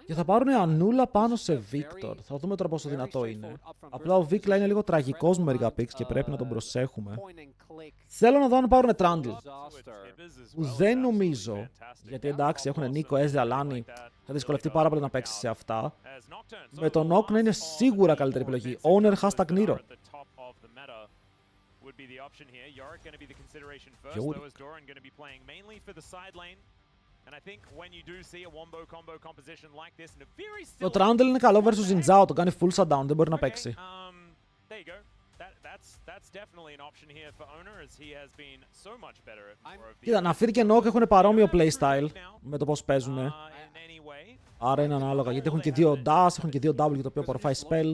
Και θα πάρουν Ανούλα πάνω σε Βίκτορ. Θα δούμε τώρα πόσο δυνατό είναι. Απλά ο Βίκλα είναι λίγο τραγικός με μερικά picks και πρέπει να τον προσέχουμε. Θέλω να δω αν πάρουν Τράντλ. Που δεν νομίζω. Γιατί εντάξει, έχουν Νίκο, Έζε, Λάνι. Θα δυσκολευτεί πάρα πολύ να παίξει σε αυτά. Με τον Νόκ να είναι σίγουρα καλύτερη επιλογή. Owner hashtag Nero. Το Trundle είναι καλό versus Inzao, το κάνει full shutdown, δεν μπορεί να παίξει. Κοίτα, Ναφίρ και Νόκ έχουν παρόμοιο playstyle με το πώς παίζουν. Άρα είναι ανάλογα, γιατί έχουν και δύο dash, έχουν και δύο W το οποίο απορροφάει spell.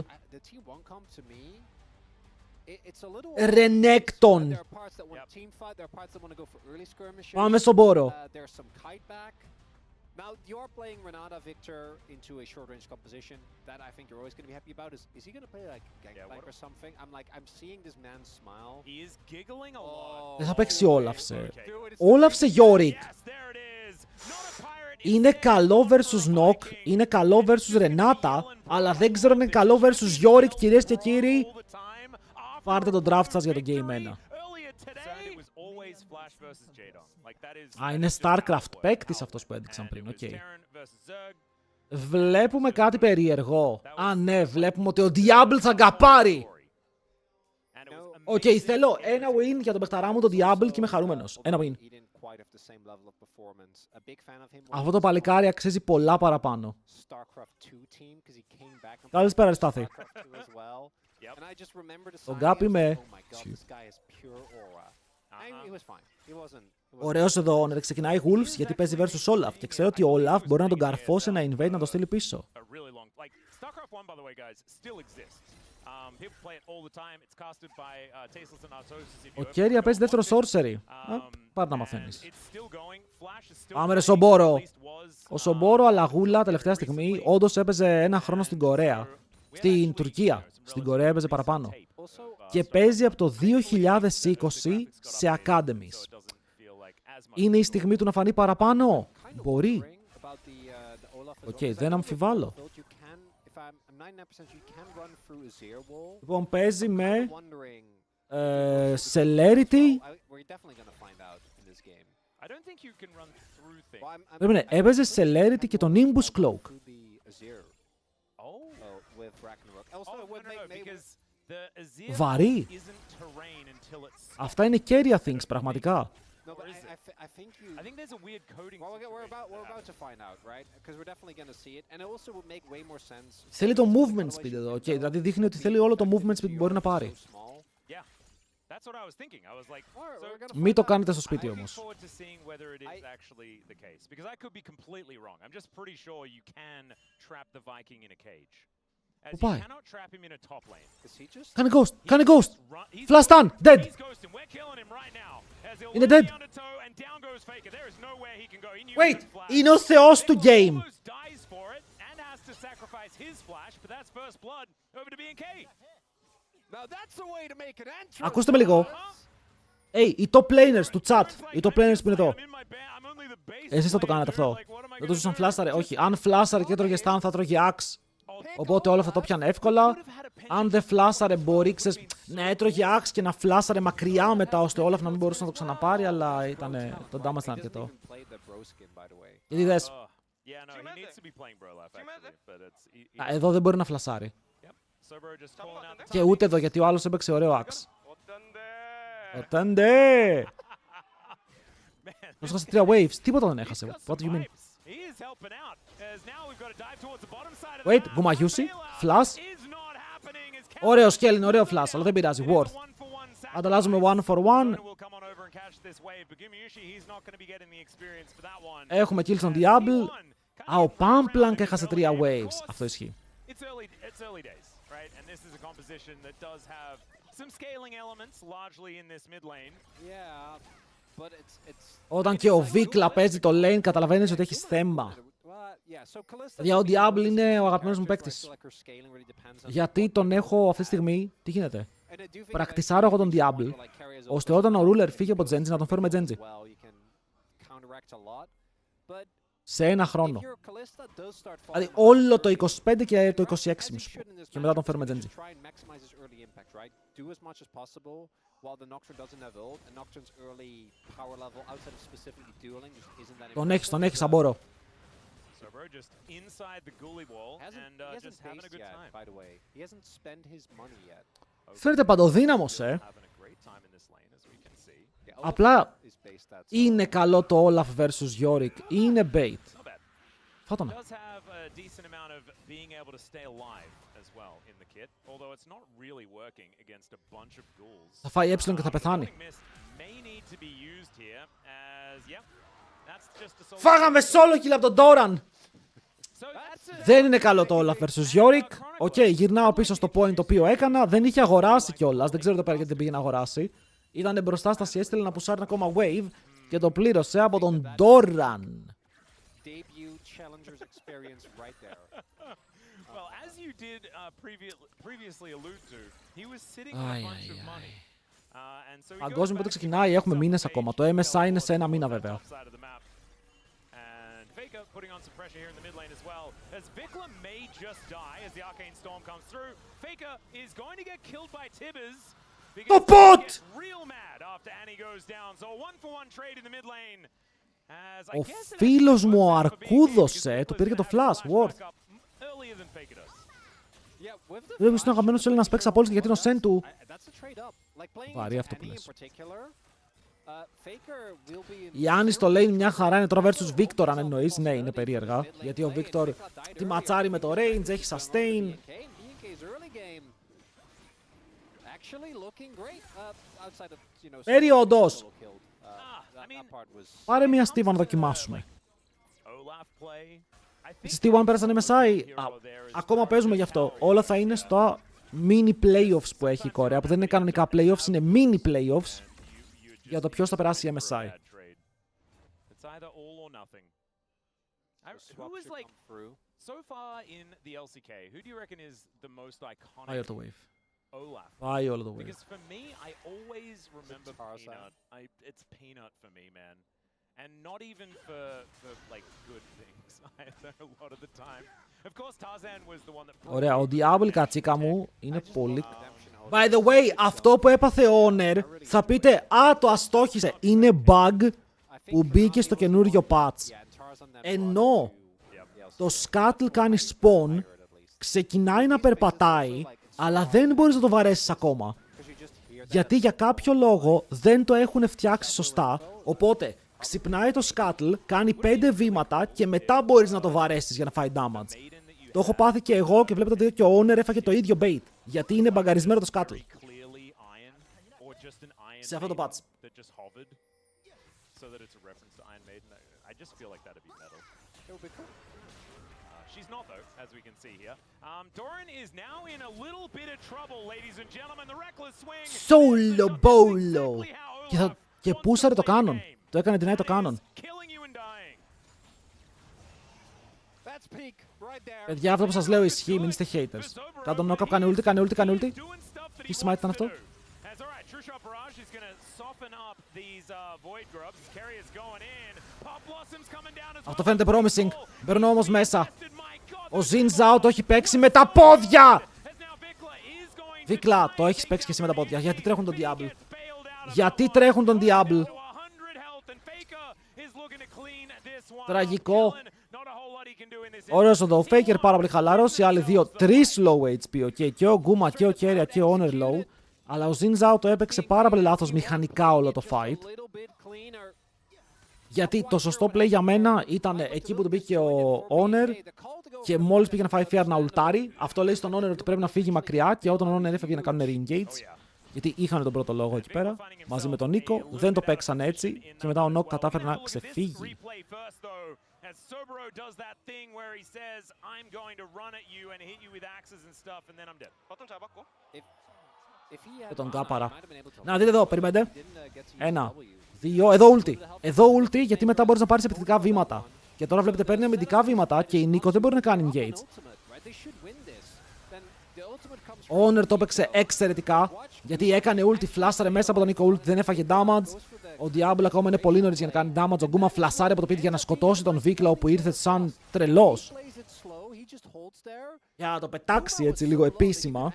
Ρενέκτον. Πάμε στον Μπόρο. Now you're playing Renata Victor into a short range composition that I think you're always going to be happy about. Is he going to play like Gangplank or something? I'm seeing this man smile. He is giggling a lot. Δεν θα παίξει Όλαυσε. Όλαυσε Γιόρικ. Είναι καλό versus Nock, είναι καλό versus Renata, αλλά δεν ξέρω αν είναι καλό versus Γιόρικ, κυρίες και κύριοι. Πάρτε τον draft σας για το Game 1. Α, είναι Starcraft παίκτης αυτός που έδειξαν πριν, οκ. Βλέπουμε κάτι περίεργο. Α, ναι, βλέπουμε ότι ο Diablo θα γκαπάρει. Οκ, θέλω ένα win για τον παιχταρά μου, τον Diablo, και είμαι χαρούμενος. Ένα win. Αυτό το παλικάρι αξίζει πολλά παραπάνω. Καλησπέρα, Αριστάθη. Το γκάπ είμαι. Ωραίος εδώ, Owner. Ξεκινάει Wolves γιατί παίζει versus Olaf και ξέρω ότι ο Olaf μπορεί να τον καρφώσει ένα invade να το στείλει πίσω. Ο Χερια παίζει δεύτερο sorcery. Πάρε να μαθαίνεις. Πάμε ρε Σομπόρο. Ο Σομπόρο αλλαγούλα τελευταία στιγμή όντως έπαιζε ένα χρόνο στην Κορέα. Στην Τουρκία. Στην Κορέα έπαιζε παραπάνω. Και παίζει από το 2020 σε Academies. Είναι η στιγμή του να φανεί παραπάνω. Μπορεί. Οκ, δεν αμφιβάλλω. Λοιπόν, παίζει με Celerity. Περίμενε, έπαιζε Celerity και τον Nimbus Cloak. Βαρύ. Αυτά είναι carry things, πραγματικά. Θέλει το movement speed εδώ, okay. Δηλαδή δείχνει ότι θέλει όλο το movement speed που μπορεί να πάρει. Μην το κάνετε στο σπίτι όμως. Πού πάει? Κάνε ghost! Κάνε ghost! Flash stun! Dead! Είναι dead! Wait! Είναι ο θεός του game! Ακούστε με λίγο. Hey, οι top laners του chat. Οι top laners που είναι εδώ. Εσείς θα το κάνετε αυτό. Δεν το ζούσαν φλάσαρε. Όχι, αν φλάσαρε και έτρωγε stun θα τρώγε axe. Οπότε όλα θα το πιάνε εύκολα. Αν δεν φλάσαρε μπορεί, ξέρεις, να έτρωγε axe και να φλάσαρε μακριά μετά ώστε Όλαφ να μην μπορούσε να το ξαναπάρει, αλλά ήταν, το damage ήταν αρκετό. Γιατί δες. Εδώ δεν μπορεί να φλασάρει. Και ούτε εδώ γιατί ο άλλος έπαιξε ωραίο axe. Οτάντε! Μας έχασε 3 waves. Τίποτα δεν έχασε. What do you mean? Wait, Γκουμαγιούσι. Flash. Ωραίο Skellin, ωραίο flash, αλλά δεν πειράζει. Worth. Ανταλλάζουμε 1 for 1. Έχουμε kill στον Diablo. Α, ο Pamplank έχασε 3 waves. Αυτό ισχύει. Όταν και ο Βίκλα παίζει το lane, καταλαβαίνεις ότι έχεις θέμα. Για ο Diablo είναι ο αγαπημένος μου παίκτης. Γιατί τον έχω αυτή τη στιγμή, τι γίνεται. Πρακτισάρω εγώ τον Diablo, ώστε όταν ο Ruler φύγει από Genji να τον φέρουμε Genji. Σε ένα χρόνο. Δηλαδή όλο το 25 και το 26 μου σου πω. Και μετά τον φέρουμε Genji. Τον έχεις, αμπόρο. Φαίνεται παντοδύναμος, Απλά είναι καλό το Olaf vs Yorick. Είναι bait. Φάτονα. Θα φάει έψιλον και θα πεθάνει. Φάγαμε solo kill από τον Doran! Δεν είναι καλό το Olaf vs Yorick. Οκ, γυρνάω πίσω στο point το οποίο έκανα. Δεν είχε αγοράσει κιόλας. Δεν ξέρω εδώ πέρα γιατί δεν πήγε να αγοράσει. Ήτανε μπροστά στα CS, έστειλε να πουσάρει ακόμα wave και το πλήρωσε από τον Doran. Παγκόσμιο πότε ξεκινάει, έχουμε μήνες ακόμα. Το MSI είναι σε ένα μήνα βέβαια. Το ποτ! Ο φίλος μου ο Αρκούδος, του πήρε και το flash, Worth. Δεν είναι αγαπημένος, θέλει να σπέξει από όλους γιατί είναι ο Σεν του. Βαρύ αυτό που λες. Η Άννη στο lane μια χαρά είναι τώρα versus Victor αν εννοείς. Ναι, είναι περίεργα. Γιατί ο Victor τη ματσάρει με το range, έχει sustain. Περίοδος. Πάρε μια Steve να δοκιμάσουμε. Οι Steve πέρασαν MSI. Ακόμα παίζουμε γι' αυτό. Όλα θα είναι στο mini playoffs που έχει η Κορέα. Που δεν είναι κανονικά playoffs, είναι mini playoffs. Για το ποιος θα περάσει η MSI. Πάει όλο το wave. Πάει όλο το wave. And not even for like good things either a lot of the time. Of course Tarzan was the one that. Ωραία, ο Diablo κατσίκα μου είναι πολύ. By the way, αυτό που έπαθε ο Honor, θα πείτε, το αστόχησε. Είναι bug που μπήκε στο καινούριο patch. Ενώ το Scuttle κάνει spawn, ξεκινάει να περπατάει, αλλά δεν μπορείς να το βαρέσεις ακόμα. Γιατί για κάποιο λόγο δεν το έχουν φτιάξει σωστά, οπότε ξυπνάει το Scuttle, κάνει 5 βήματα και μετά μπορείς να το βαρέσεις για να φάει damage. Το έχω πάθει και εγώ και βλέπετε ότι και ο Honor έφαγε το ίδιο bait. Γιατί είναι μπαγκαρισμένο το Scuttle. Σε αυτό το patch. Solo bolo. Και πούσαρε το Canon. Το έκανε deny το Canon. Παιδιά, αυτό που σας λέω ισχύει, μην είστε haters. Κάτω knock-up, κάνει ulti. Τι smite ήταν αυτό? Αυτό φαίνεται promising. Μπαίνω όμως μέσα. Ο Xin Zhao το έχει παίξει με τα πόδια! Βίκλα, το έχεις παίξει και εσύ με τα πόδια. Γιατί τρέχουν τον Diablo? Τραγικό. Ωραίος ο Faker, πάρα πολύ χαλαρός. Οι άλλοι δύο, 3 low HP. Okay. Και ο Guma και ο Χερια και ο Honor low. Αλλά ο Xin Zhao το έπαιξε πάρα πολύ λάθος μηχανικά όλο το fight. Γιατί το σωστό play για μένα ήταν εκεί που τον πήγε ο Honor και μόλις πήγε να φάει fear να ουλτάρει. Αυτό λέει στον Honor ότι πρέπει να φύγει μακριά και όταν ο Honor έφευγε να κάνουν re-engage. Γιατί είχαν τον πρώτο λόγο εκεί πέρα, μαζί με τον Νίκο, δεν το παίξαν έτσι και μετά ο Νοκ κατάφερε να ξεφύγει. Και τον κάπαρα. Να δείτε εδώ, περιμένετε. 1, 2, εδώ ulti, γιατί μετά μπορείς να πάρεις επιθετικά βήματα. Και τώρα βλέπετε παίρνει αμυντικά βήματα και η Νίκο δεν μπορεί να κάνει engage. Ο Owner το έπαιξε εξαιρετικά, γιατί έκανε ulti, φλάσαρε μέσα από τον Nico ulti, δεν έφαγε damage. Ο Diablo ακόμα είναι πολύ νωρίς για να κάνει damage. Ο Γκούμα φλασάρει από το πίτι για να σκοτώσει τον Βίκλα, όπου ήρθε σαν τρελός. Για να το πετάξει έτσι λίγο επίσημα.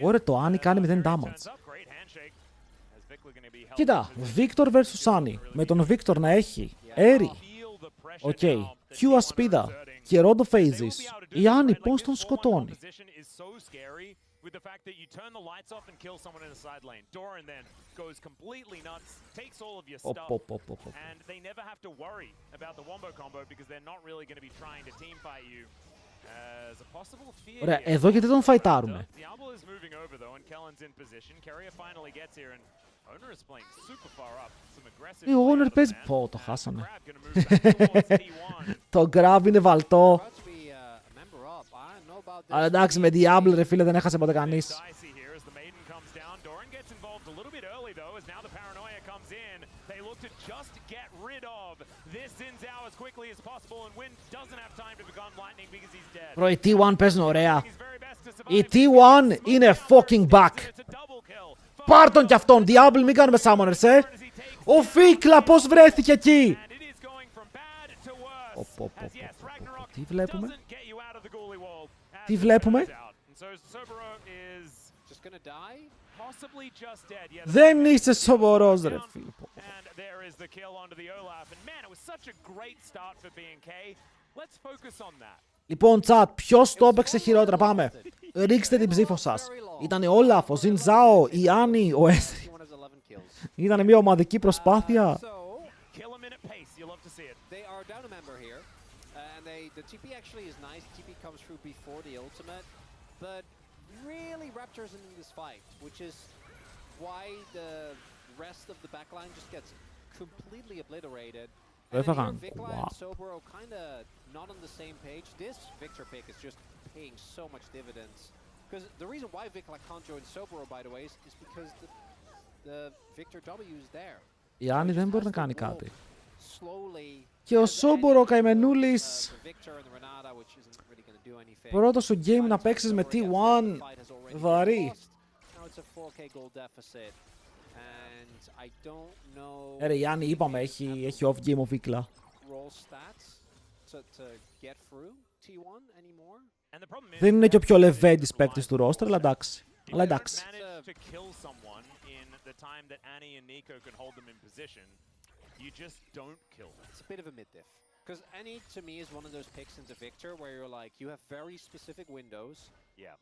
Ωραία, το Annie κάνει 0 damage. Κοίτα, Victor vs Annie. Με τον Victor να έχει Airy, Q ασπίδα και Rondo phases. Η Annie πώς τον σκοτώνει. With the fact that you turn the lights off and kill someone in the side lane. Doran then goes completely nuts, takes all of your stuff, and they never have to worry about the wombo combo because they're not really going to be trying to team fight you. As a possible fear. Ωραία, εδώ γιατί τον φαϊτάρουμε. Diablo is moving over though and Kellen's in position. Hερια finally gets here and Owner is playing super far up. Some aggressive. Ο Owner παίζει. Πω, το χάσαμε. Το grab είναι βαλτό. Αλλά εντάξει, με Diablo ρε φίλε δεν έχασε ποτέ κανείς. Bro, οι T1 παίζουν ωραία. Οι T1 είναι fucking back. Πάρ' τον κι αυτόν, Diablo, μην κάνουμε summoners, Ο Φίκλα πώς βρέθηκε εκεί. Τι βλέπουμε. Τι βλέπουμε. Δεν είσαι σοβαρός ρε φίλε. Λοιπόν τσάτ, ποιος το έπαιξε χειρότερα, πάμε. Ρίξτε την ψήφο σας. Ήτανε ο Όλαφ, ο Ζινζάο, η Άννη, ο Έσρι. Ήτανε μια ομαδική προσπάθεια. The TP actually is nice. TP comes through before the ultimate, but really Raptors in this fight, which is why the rest of the backline just gets completely obliterated. And here Vikla and Soboro kind of not on the same page. This Victor pick is just paying so much dividends. Because the reason why Vikla can't join Soboro, by the way, is because the Victor W is there. Η Άννη δεν μπορεί να κάνει κάτι. Και ο Σόμπορο καημενούλης. Πρώτο σου game να παίξεις με T1. Βαρύ. Ρε η Άννη είπαμε έχει off game ο Βίκλα. Δεν είναι και ο πιο level παίκτης του roster, αλλά εντάξει. You just don't kill them. It's a bit of a mid-diff. Because Annie, to me, is one of those picks into Victor where you're like, you have very specific windows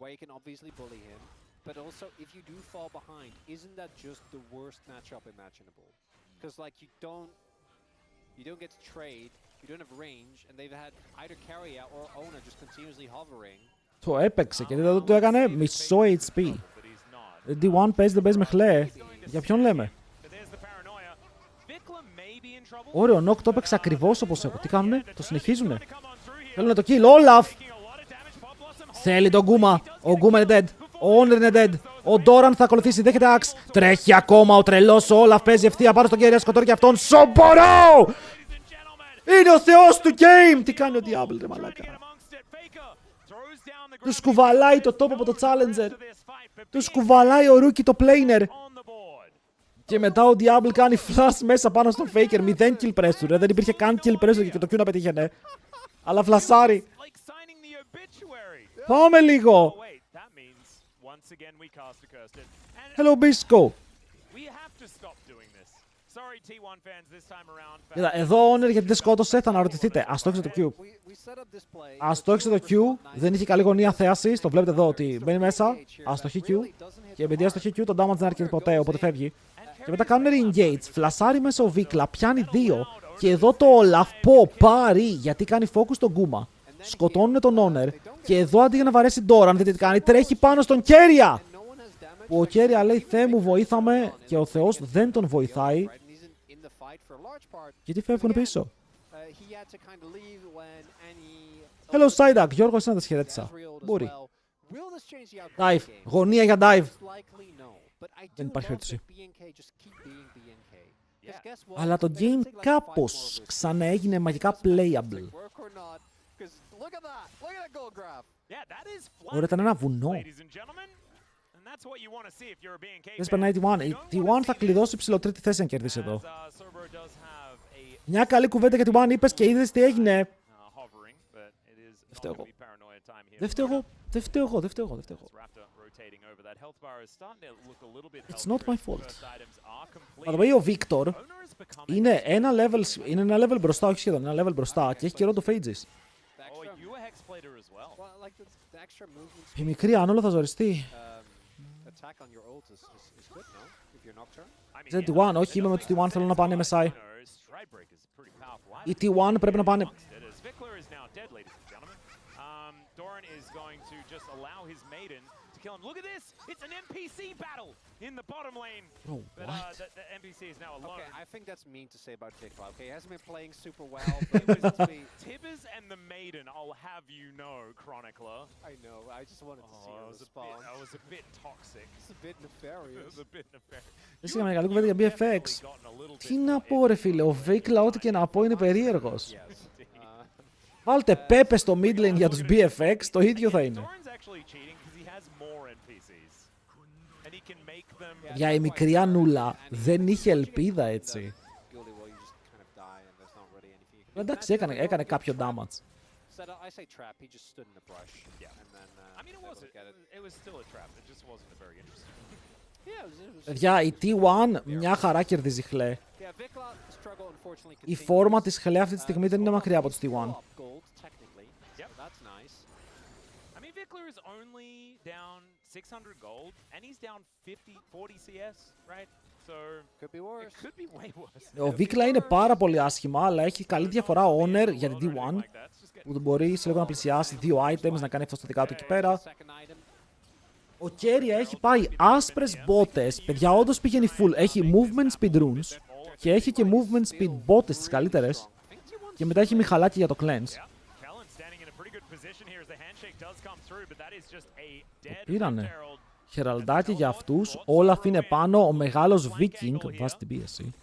where you can obviously bully him. But also, if you do fall behind, isn't that just the worst matchup imaginable? Because, like, you don't get to trade, you don't have range, and they've had either Hερια or Owner just continuously hovering. Το έπαιξε και δεν το έκανε μισό HP. D1 παίζει, δεν παίζει με χλέ. Για ποιον λέμε. Ωραίο, Νοκ το έπαιξε ακριβώς όπως έχω. Τι κάνουνε, το συνεχίζουνε. Θέλουνε το kill, Όλαφ! Θέλει τον Γκούμα. Ο Γκούμα είναι dead. Ο Owner είναι dead. Ο Ντόραν θα ακολουθήσει, δέχεται axe. Τρέχει ακόμα ο τρελός, ο Όλαφ παίζει ευθεία πάνω στον Χερια, σκοτώνει και αυτόν. Σομπορο! Είναι ο θεός του game! Τι κάνει ο Diablo, ρε μαλάκα. Του κουβαλάει το top από το Challenger. Του κουβαλάει ο Rookie το Planer. Και μετά ο Diablo κάνει flash μέσα πάνω στον Faker. 0 kill pressure. Δεν υπήρχε καν kill pressure και το Q να πετύχαινε. Αλλά φλασάρει. Πάμε λίγο. Hello Bisco. Κοίτα, εδώ Owner γιατί δεν σκότωσε θα αναρωτηθείτε. Ας το έξω το Q. Ας το έξω το Q. Δεν είχε καλή γωνία θέασης. Το βλέπετε εδώ ότι μπαίνει μέσα. Αστοχή Q. Και επειδή αστοχή Q το damage δεν έρχεται ποτέ, οπότε φεύγει. Και μετά κάνουν re-engage. Φλασάρει μέσα ο Βίκλα. Πιάνει 2. Και εδώ το Όλαφ πάρει γιατί κάνει focus τον Γκούμα. Σκοτώνουν τον Owner. Και εδώ αντί για να βαρέσει Ντόραν, δείτε τι κάνει. Τρέχει πάνω στον Χερια. Που ο Χερια λέει Θεέ μου βοήθαμε. Και ο Θεός δεν τον βοηθάει. Γιατί φεύγουν πίσω. Hello Psyduck. Γιώργο, εσύ να τα σχεδέτησα. Μπορεί. Dive. Γωνία για dive. Δεν υπάρχει περίπτωση. Αλλά το game κάπως ξαναέγινε μαγικά playable. Ωραία, ήταν ένα βουνό. Δεν περνάει η T1. Η T1 θα κλειδώσει ψηλοτρίτη θέση αν κερδίσει εδώ. Μια καλή κουβέντα για τη T1 είπες και είδες τι έγινε. Δεν φταίω εγώ. It's not my fault. By the way, ο Victor είναι ένα level μπροστά, όχι σχεδόν, ένα level μπροστά και έχει καιρό το Phages. Η μικρή αν όλο θα ζοριστεί. T1, όχι, είμαι με τους T1, θέλω να πάνε MSI. Οι T1 πρέπει να πάνε... Look at this! It's an NPC battle in the bottom lane. Bro, what? The NPC is now alone. Okay, I think that's mean to say about Vikla. Okay, he hasn't been playing super well. But Tibbers and the Maiden, I'll have you know, Chronicler. I know. I just wanted to see her respond. That was a bit toxic. It's a bit nefarious. It was a bit nefarious. Εσύ είχαμε καλή κουβέντα για BFX. Τι να πω ρε φίλε, ο Vikla ό,τι και να πω είναι περίεργος. Βάλτε Pepe στο mid lane για τους BFX, το ίδιο θα είναι. Για η μικρή Ανούλα δεν είχε ελπίδα έτσι. Εντάξει, έκανε κάποιο damage. Παιδιά, η T1 μια χαρά κερδίζει χλέ. Η φόρμα της χλέ αυτή τη στιγμή δεν είναι μακριά από τους T1. Is only down 600 gold, and he's down 40 CS, right? So could be worse. It could be way worse. Ο Vikla είναι πάρα πολύ άσχημα, αλλά έχει καλή διαφορά Honor για την D1, που μπορεί σε λίγο να πλησιάσει 2 items, να κάνει αυτό στα δικά του εκεί πέρα. Ο Χερια έχει πάει άσπρες μπότες, παιδιά όντως πηγαίνει full, έχει movement speed runes και έχει και movement speed μπότες τις καλύτερες και μετά έχει μιχαλάκι για το cleanse. Πήρανε. Χεραλντάκι για αυτούς. Όλα είναι πάνω. Ο μεγάλος Viking βάζει την πίεση.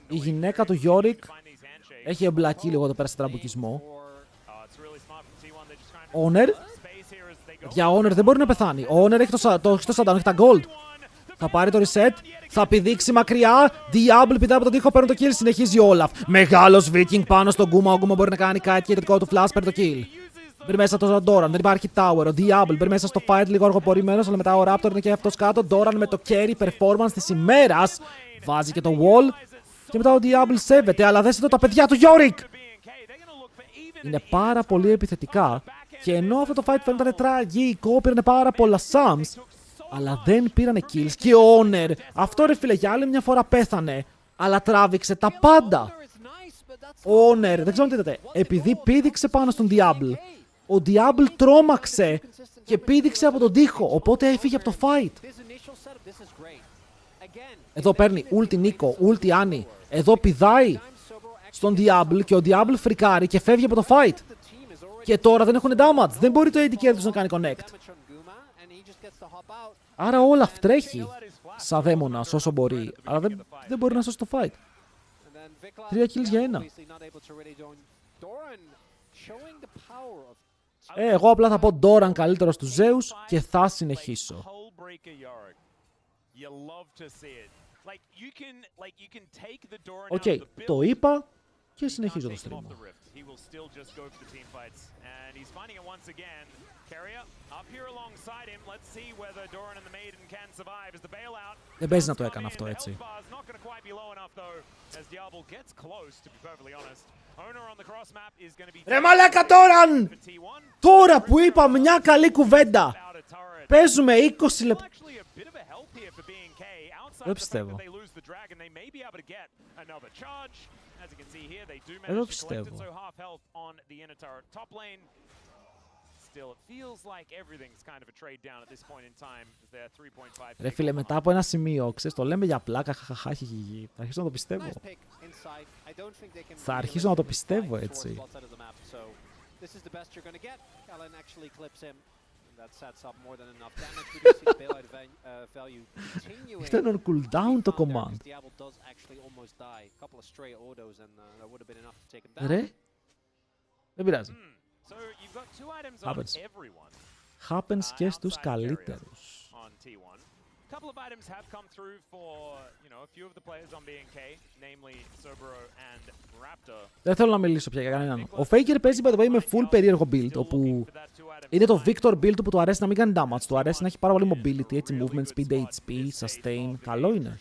Η γυναίκα του Yorick έχει εμπλακεί λίγο εδώ πέρα σε τραμπουκισμό. Honor. Για Honor δεν μπορεί να πεθάνει. Honor έχει το Satan, έχει τα gold. Θα πάρει το reset, θα πηδήξει μακριά. Diablo πηδάει από τον τοίχο, παίρνει το kill. Συνεχίζει ο Olaf. Μεγάλος Viking πάνω στον Γκούμα. Ο Γκούμα μπορεί να κάνει κάτι και το δικό του flash, παίρνει το kill. Μπαίνει μέσα στο Doran, δεν υπάρχει tower. Ο Diablo μπαίνει μέσα στο fight λίγο αργοπορημένος, αλλά μετά ο Raptor είναι και αυτός κάτω. Doran με το carry performance της ημέρας. Βάζει και το wall. Και μετά ο Diablo σέβεται, αλλά δες εδώ τα παιδιά του Yorick. Είναι πάρα πολύ επιθετικά. Και ενώ αυτό το fight φαίνεται τραγικό, πήραν πάρα πολλά sums. Αλλά δεν πήρανε kills και ο Honor. Αυτό ρε φίλε για άλλη μια φορά πέθανε. Αλλά τράβηξε τα πάντα. Ο Honor, δεν ξέρω τι είδατε. Επειδή πήδηξε πάνω στον Diablo, ο Diablo τρόμαξε και πήδηξε από τον τοίχο. Οπότε έφυγε από το fight. Εδώ παίρνει ulti Nico, ulti Annie. Εδώ πηδάει στον Diablo και ο Diablo φρικάρει και φεύγει από το fight. Και τώρα δεν έχουν damage. Δεν μπορεί το AD carry τους να κάνει connect. Άρα όλα τρέχει σαν δαίμονας όσο μπορεί. Αλλά δεν μπορεί να σώσει το fight. 3 kills για 1. Εγώ απλά θα πω Doran καλύτερος του Zeus και θα συνεχίσω. Οκ, το είπα και συνεχίζω το stream. Δεν παίζει να το έκανα αυτό έτσι. Ρε μαλάκα Doran! Τώρα που είπα μια καλή κουβέντα. Παίζουμε 20 λεπτά. Δεν πιστεύω. Δεν πιστεύω. Ρε φίλε, μετά από ένα σημείο, ξέρεις, το λέμε για πλάκα, χαχαχά, χιχιχι. Θα αρχίσω να το πιστεύω. Θα αρχίσω να το πιστεύω έτσι. Ήταν on cooldown το command. Ρε. Δεν πειράζει. Happens και στους καλύτερους. Couple of items have come through for, a few of the players on BNK, namely Sobero and Raptor. Δεν θέλω να μιλήσω πια για κανέναν. Ο Faker παίζει by the way με full περίεργο build, όπου είναι το Victor build που του αρέσει να μην κάνει damage, του αρέσει να έχει πάρα πολύ mobility, έτσι, movement, speed, HP, sustain. Καλό είναι.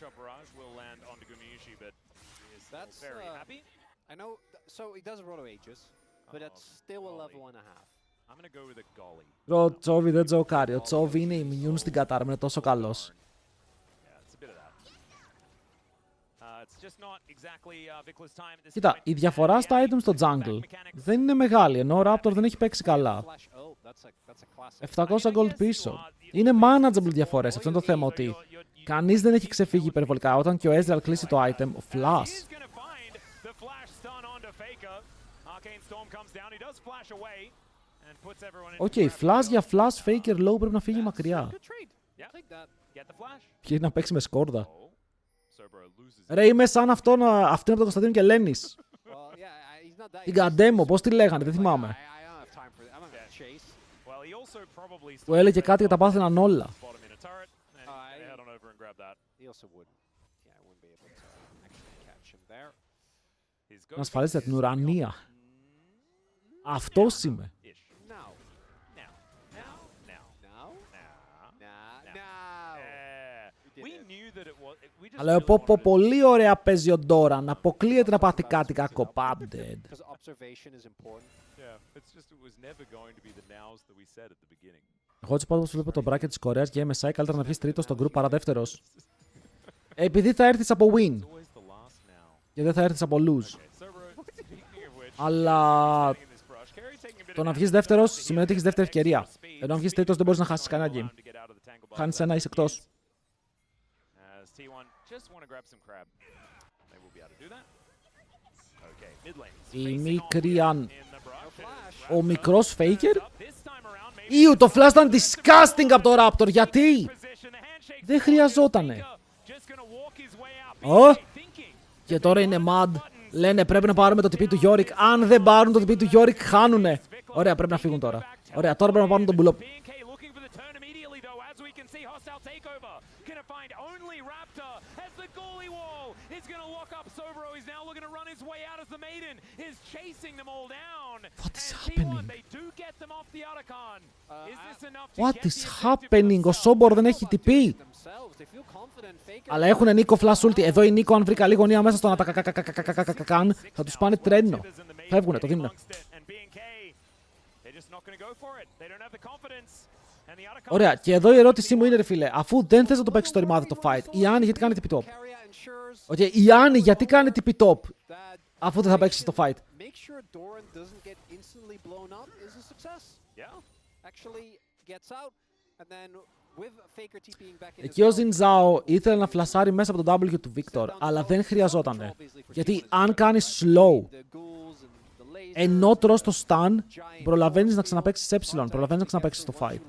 Ο Τσόβι δεν τζοκάρει. Ο Τσόβι είναι immune στην κατάρμα, είναι τόσο καλός. Κοίτα, η διαφορά στα items στο jungle δεν είναι μεγάλη, ενώ ο Raptor δεν έχει παίξει καλά. 700 gold πίσω. Είναι manageable διαφορές, αυτό είναι το θέμα, ότι κανείς δεν έχει ξεφύγει υπερβολικά. Όταν και ο Ezreal κλείσει το item, ο Flash. Οκ, Flash για Flash, Faker low πρέπει να φύγει μακριά. Πήγε να παίξει με σκόρδα. Ρε, είμαι σαν αυτόν από τον Κωνσταντίνο και Λένης. Την Καντέμο, πώς τη λέγανε, δεν θυμάμαι. Που έλεγε κάτι και τα πάθαιναν όλα. Να ασφαλίσετε την ουρανία. Αυτός είμαι. Αλλά πολύ ωραία παίζει ο Ντόραν. Αποκλείεται να πάθει κάτι κακό. Pub-dead. Εγώ έτσι πάντως βλέπω το bracket της Κορέας και MSI καλύτερα να βγεις τρίτος στο group παρά δεύτερος. Επειδή θα έρθεις από win. Και δεν θα έρθεις από lose. Αλλά το να βγεις δεύτερος σημαίνει ότι έχεις δεύτερη ευκαιρία. Ενώ αν βγεις τρίτος δεν μπορείς να χάσεις κανένα game. Χάνεις ένα, είσαι εκτός. Η μικρή αν... Ο μικρός Faker. Ιου, το flash ήταν disgusting από το Raptor. Γιατί? Δεν χρειαζότανε. Και τώρα είναι mad. Λένε πρέπει να πάρουμε το TP του Yorick. Αν δεν πάρουν το TP του Yorick χάνουνε. Ωραία, πρέπει να φύγουν τώρα. Ωραία, τώρα πρέπει να πάρουν τον Bulop. What is happening? What is happening? Ο Sobor δεν έχει TP. Αλλά έχουν Νίκο flash ulti. Εδώ η Νίκο αν βρει καλή γωνία μέσα στον ατακακακακακακακακακακαν θα τους πάνε τρένο. Φεύγουνε, το δίνουν. Ωραία, και εδώ η ερώτησή μου είναι ρε φίλε, αφού δεν θες να το παίξεις στο ρημάδι το fight, η Άννη γιατί κάνει TP top? Okay, η Άννη γιατί κάνει TP top, αφού δεν θα παίξεις το fight? Εκεί ο Ζινζάο ήθελε να φλασάρει μέσα από το W του Victor, αλλά δεν χρειαζότανε. Γιατί αν κάνεις slow, ενώ τρως το stun, προλαβαίνεις να ξαναπαίξεις προλαβαίνεις να ξαναπαίξεις το fight.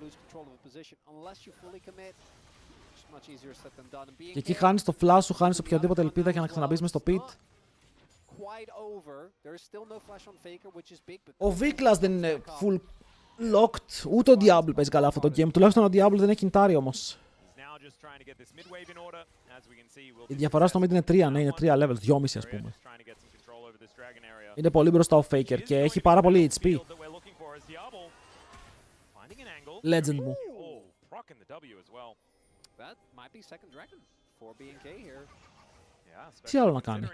Και εκεί χάνεις το flash σου, χάνεις οποιαδήποτε ελπίδα για να ξαναμπείς μες στο pit. Ο Βίκλας δεν είναι full locked, ούτε ο Diablo παίζει καλά αυτό το game. Τουλάχιστον ο Diablo δεν έχει κιντάρι όμως. Η διαφορά στο mid είναι 3, ναι, είναι 3 levels, 2,5 ας πούμε. Είναι πολύ μπροστά ο Faker και έχει πάρα πολύ HP. Legend μου. Τι άλλο να κάνει?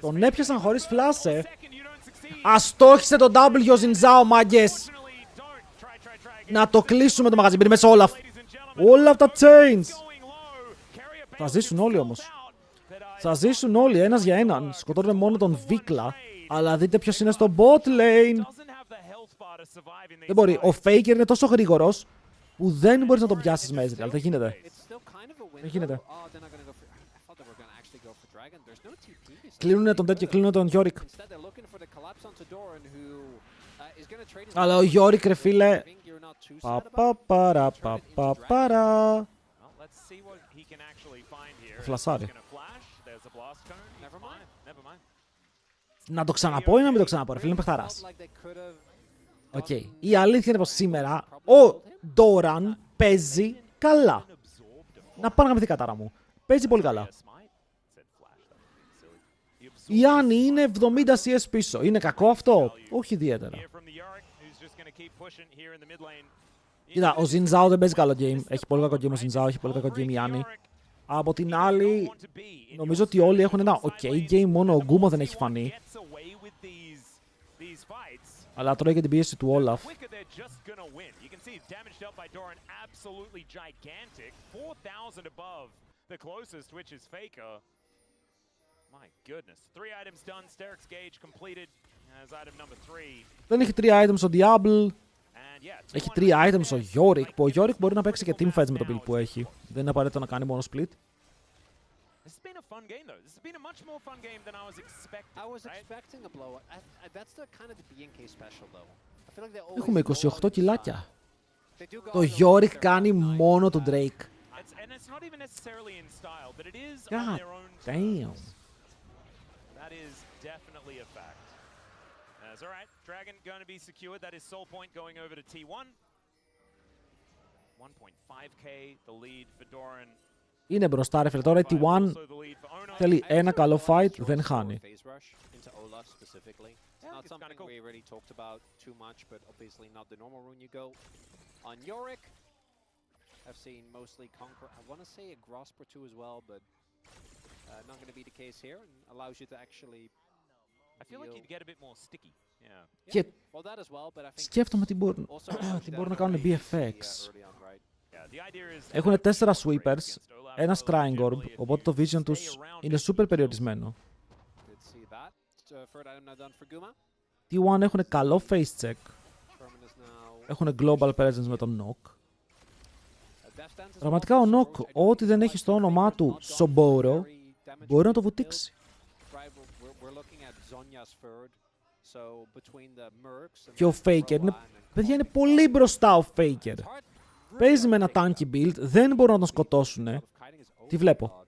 Τον έπιασαν χωρίς φλάσε. Αστόχισε τον W ο Ζινζάο, μάγκες. Να το κλείσουμε το μαγαζί. Μπήρε μέσα όλα αυτά chains. Θα ζήσουν όλοι όμως. Θα ζήσουν όλοι ένας για έναν. Σκοτώνουν μόνο τον Βίκλα. Αλλά δείτε ποιος είναι στο bot lane. Δεν μπορεί. Ο Faker είναι τόσο γρήγορος που δεν μπορείς να τον πιάσεις με Ezreal. Δεν γίνεται. Δεν γίνεται. Κλείνουνε τον τέτοιο, κλείνουνε τον Yorick. Αλλά ο Yorick, ρε φίλε. Παπαπαρα. Φλασάρει. Να το ξαναπώ ή να μην το ξαναπώ, ρε φίλε, είναι παιχταράς. Οκ. Η αλήθεια είναι πως σήμερα ο Ντόραν παίζει καλά. Να πάω να γαμηθεί η κατάρα μου. Παίζει πολύ καλά. Η Άννη είναι 70 CS πίσω. Είναι κακό αυτό? Όχι ιδιαίτερα. Κοίτα, ο Ζινζάο δεν παίζει καλό game. Έχει πολύ κακό game ο Ζινζάο, έχει πολύ κακό game η Άννη. Από την άλλη, νομίζω ότι όλοι έχουν ένα ok game, μόνο ο Γκούμο δεν έχει φανεί. Αλλά τρώει και την πίεση του Όλαφ. Δεν έχει 3 items ο Diablo. Έχει 3 items ο Yorick, που ο Yorick μπορεί να παίξει και teamfights με το build που έχει. Δεν είναι απαραίτητο να κάνει μόνο split. This has been a fun game, though. This has been a much more fun game than I was expecting. I was expecting a blow. That's the kind of the BNK special, though. I feel like they always. Έχουμε 28 κιλάκια. Το Yorick κάνει μόνο τον Drake. And it's not even necessarily in style, but it is on God their own damn. terms. That is definitely a fact. That's all right. Dragon going to be secured. That is Soul Point going over to T1. 1.5k the lead for Doran. Είναι μπροστά, ρε φίλε. Τώρα η T1 θέλει ένα καλό fight, δεν χάνει. Και σκέφτομαι τι μπορούν να κάνουν BFX. Έχουν 4 sweepers, ένα scrying orb, οπότε το vision τους είναι super περιορισμένο. T1 έχουν καλό face check. Έχουν global presence με τον Nock. Πραγματικά ο Nock, ό,τι δεν έχει στο όνομά του Soboro, μπορεί να το βουτήξει. Και ο Faker παιδιά, είναι πολύ μπροστά ο Faker. Παίζει με ένα tanky build, δεν μπορούν να τον σκοτώσουνε. Τι βλέπω?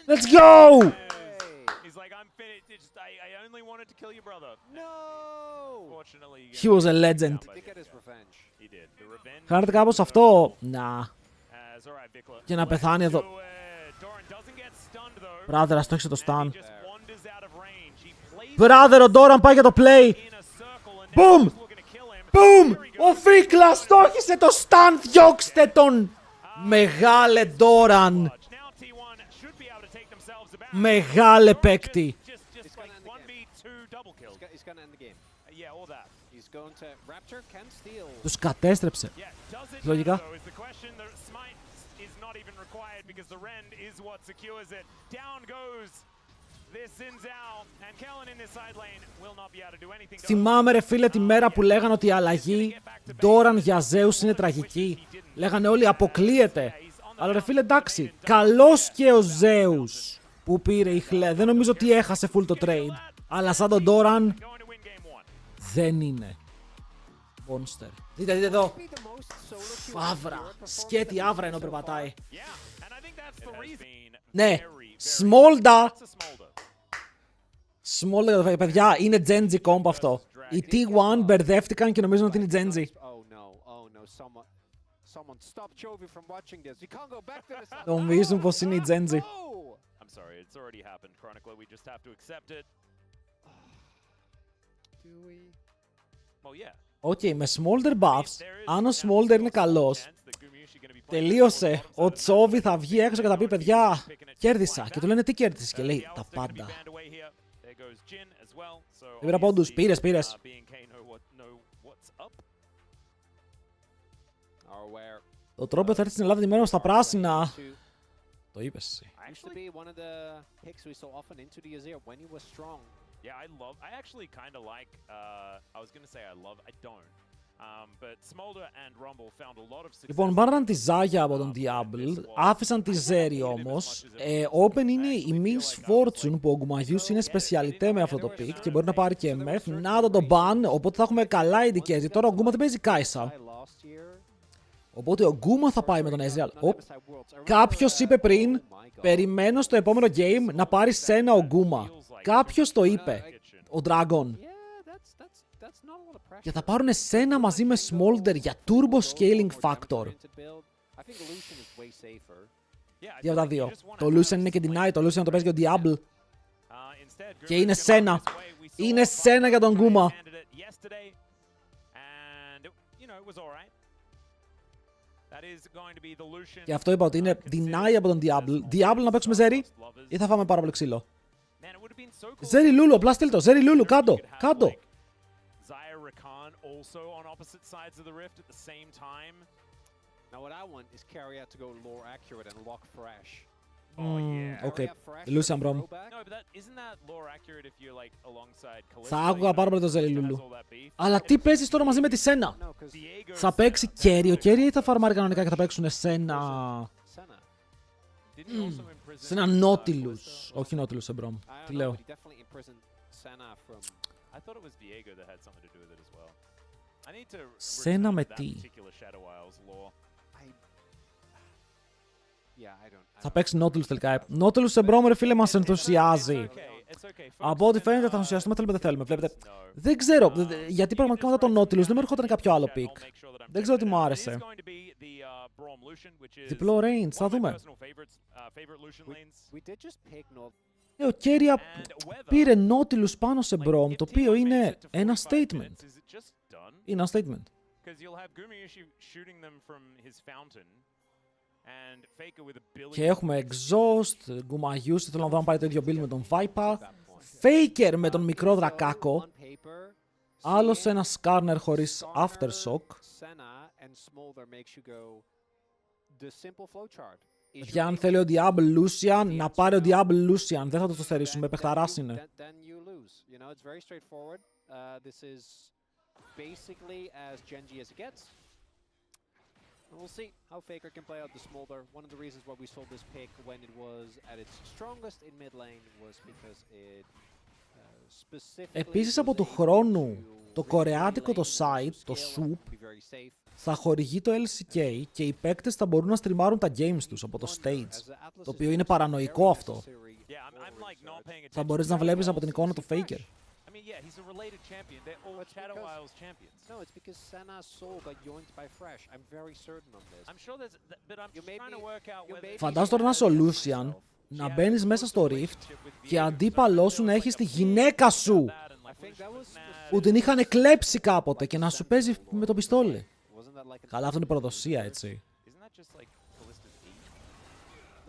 Let's go! He was a legend. Χάνεται κάπως αυτό? Να. Και να πεθάνει εδώ. Brother, ας το έχεις το stun. Brother, ο Doran πάει για το play. Boom! Boom! Ο Φίκλας στόχισε το stun, διώξτε τον! Μεγάλε Doran! Μεγάλε παίκτη! Τους κατέστρεψε. Λογικά. Θυμάμαι, ρε φίλε, τη μέρα που λέγανε ότι η αλλαγή Doran για Zeus είναι τραγική. Λέγανε όλοι αποκλείεται. Αλλά ρε φίλε, εντάξει, καλός και ο Zeus που πήρε η Χλέ. Δεν νομίζω ότι έχασε full το trade. Αλλά σαν τον Doran δεν είναι. Monster. Δείτε εδώ. Άβρα. Σκέτη άβρα ενώ περπατάει. Ναι. Smolda. Smolda, παιδιά, είναι Genji comp αυτό. Οι T1 μπερδεύτηκαν και νομίζουν ότι είναι Genji. Νομίζουν πως είναι η Genji. Οκ, με Smolder buffs, αν ο Smolder είναι καλός, τελείωσε. Ο Τσόβι θα βγει έξω και θα πει, παιδιά, κέρδισα. Και του λένε, τι κέρδισες? Και λέει, τα πάντα. Πήρα πόντους, πήρες. Το τρόπο θα έρθει στην Ελλάδα ντυμένο στα πράσινα. Το είπες εσύ. Yeah, I actually kind of like, I was going to say I don't. Λοιπόν, πάραν τη Ζάγια από τον Diablo, άφησαν τη Ζέρι όμως. Open είναι η Miss Fortune που ο Γκουμαγιούς είναι σπεσιαλιτέ με αυτό το pick και μπορεί να πάρει και MF. Να το ban, οπότε θα έχουμε καλά indicate. Τώρα ο Γκούμα δεν παίζει Κάισα. Οπότε ο Γκούμα θα πάει με τον Ezreal. Κάποιος είπε πριν, περιμένω στο επόμενο game να πάρει σένα ο Γκούμα. Κάποιος το είπε, ο Dragon. Και θα πάρουν εσένα μαζί με Smolder για turbo scaling factor. Για τα δύο. Το Lucian είναι και deny, το Lucian το παίζει και ο Diablo. Και είναι σένα. Είναι σένα για τον Γκούμα. Και αυτό είπα ότι είναι deny από τον Diablo. Diablo να παίξουμε Zeri ή θα φάμε πάρα πολύ ξύλο. Zeri Lulu, απλά στείλ το. Zeri Lulu, κάτω, κάτω. Also on opposite sides of the rift at the same time. Now what I want is Hερια to go lore accurate and lock fresh. Okay. Lucian Brom. No, but isn't that lore accurate if you're like alongside Kalista? Θα άκουγα πάρα πολύ το Zeri Lulu. Αλλά τι παίζεις τώρα μαζί με τη Σένα? Θα παίξει Κέρι, ο Κέρι ή θα φαρμάρει κανονικά και θα παίξουν Σένα? Σένα Nautilus. Όχι Nautilus σε Brom. Τι λέω? I thought it was Viego that had something to do with it as well. I need to Σένα με τι? Θα παίξει Nautilus τελικά. Nautilus σε Brom, ρε φίλε, μας ενθουσιάζει. Από ό,τι φαίνεται θα ενθουσιαστούμε, θέλουμε δεν θέλουμε. Βλέπετε. Δεν ξέρω, γιατί πραγματικά μετά τον Nautilus δεν μου έρχονταν κάποιο άλλο pick. Δεν ξέρω τι μου άρεσε. Διπλό range, θα δούμε. Ο Χερια πήρε Nautilus πάνω σε Brom, το οποίο είναι ένα statement. Είναι ένα statement. Και έχουμε Exhaust, Γκουμαγιούς, θέλω να δω αν πάρει το ίδιο build με τον Viper. Faker με τον μικρό Δρακάκο. Άλλος ένα Skarner χωρίς Aftershock. Για αν θέλει ο Diablo Lucian, να πάρει ο Diablo Lucian. Δεν θα το στερήσουμε, παιχταράς είναι. We'll see how Faker can play out the Smolder. One of the reasons why we sold this pick when it was at its strongest in mid lane was because it specifically. Επίσης από του χρόνου το κορεάτικο το site, το SOUP, θα χορηγεί το LCK και οι παίκτες θα μπορούν να στριμάρουν τα games τους από το stage. Το οποίο είναι παρανοϊκό αυτό. Θα μπορείς να βλέπεις από την εικόνα του Faker. Yeah, he's a related champion. They're all Shadow Isles champions. No, it's because Senna's soul got joined by Fresh. I'm very certain of this. I'm sure there's, but I'm just trying to work out whether. Φαντάζομαι τώρα να είσαι ο Lucian, να μπαίνεις μέσα στο Rift και αντίπαλό σου να έχεις τη γυναίκα σου που την είχαν κλέψει κάποτε και να σου παίζει με το πιστόλι. Καλά, αυτό είναι προδοσία, έτσι.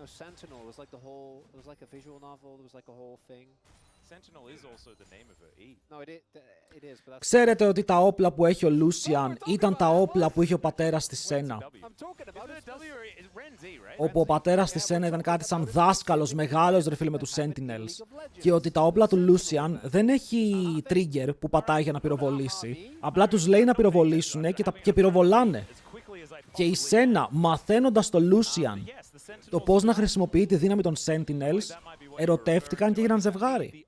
No, Sentinel was like the whole. It was like a visual novel. It was like a whole thing. Sentinel is also the name of her E. No, it is, but that's. Ξέρετε ότι τα όπλα που έχει ο Lucian ήταν τα όπλα που είχε ο πατέρας της Σένα. Όπου ο πατέρας της Σένα ήταν κάτι σαν δάσκαλος μεγάλος, ρε φίλε, με τους Sentinels. Και ότι τα όπλα του Lucian δεν έχει trigger που πατάει για να πυροβολήσει. Απλά τους λέει να πυροβολήσουν και πυροβολάνε. Και η Σένα, μαθαίνοντας το Lucian το πώς να χρησιμοποιεί τη δύναμη των Sentinels, ερωτεύτηκαν και έγιναν ζευγάρι.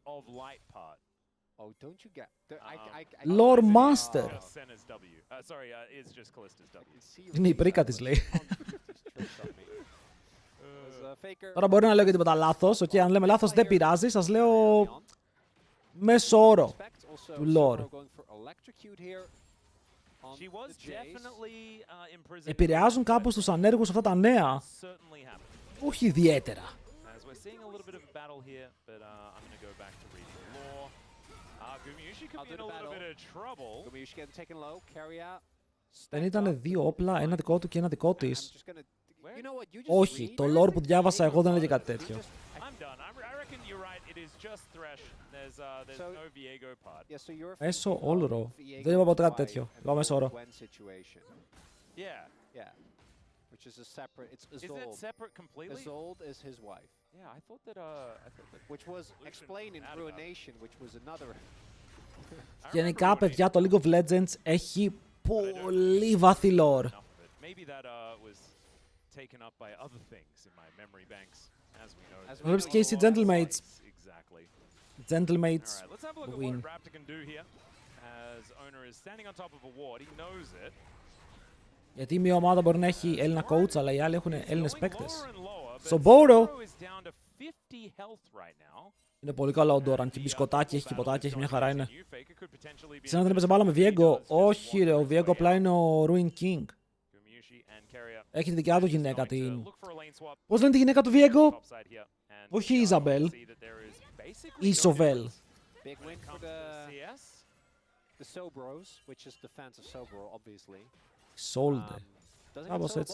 Lore Master. Είναι η πρίκα της, λέει. Τώρα μπορεί να λέω και τίποτα λάθος. Okay, αν λέμε λάθος δεν πειράζει. Σας λέω μέσο όρο του lore. Επηρεάζουν κάπως τους ανέργους αυτά τα νέα. Όχι ιδιαίτερα. Δεν ήταν δύο όπλα, ένα δικό του και ένα δικό της. Όχι, το lore που διάβασα εγώ δεν έλεγε κάτι τέτοιο. Μέσο όρο. Δεν είπα ποτέ κάτι τέτοιο. Λέω μέσο όρο. Which is a separate. It's Isolde. Is that separate completely? Isolde is his wife. Yeah, I thought that. Which was explained in Ruination, which was another. Γενικά, παιδιά, το League of Legends έχει πολύ βαθύ lore. Βλέπεις και οι Gentlemates. Gentlemates win. Γιατί μια ομάδα μπορεί να έχει Έλληνα coach, αλλά οι άλλοι έχουν Έλληνες παίκτες. Σομπόρο! Είναι πολύ καλό ο Ντόραν και μπισκοτάκι, έχει και ποτάκι, έχει μια χαρά είναι. Σαν δεν έπαιζε μπάλα με Βιέγκο. Όχι ρε, ο Βιέγκο απλά είναι ο Ruin King. Έχει τη δικιά του γυναίκα την... Πώς λένε τη γυναίκα του Βιέγκο? Όχι η Ιζαμπέλ. Η Ισοβέλ. Σόλντε. Κάπως έτσι.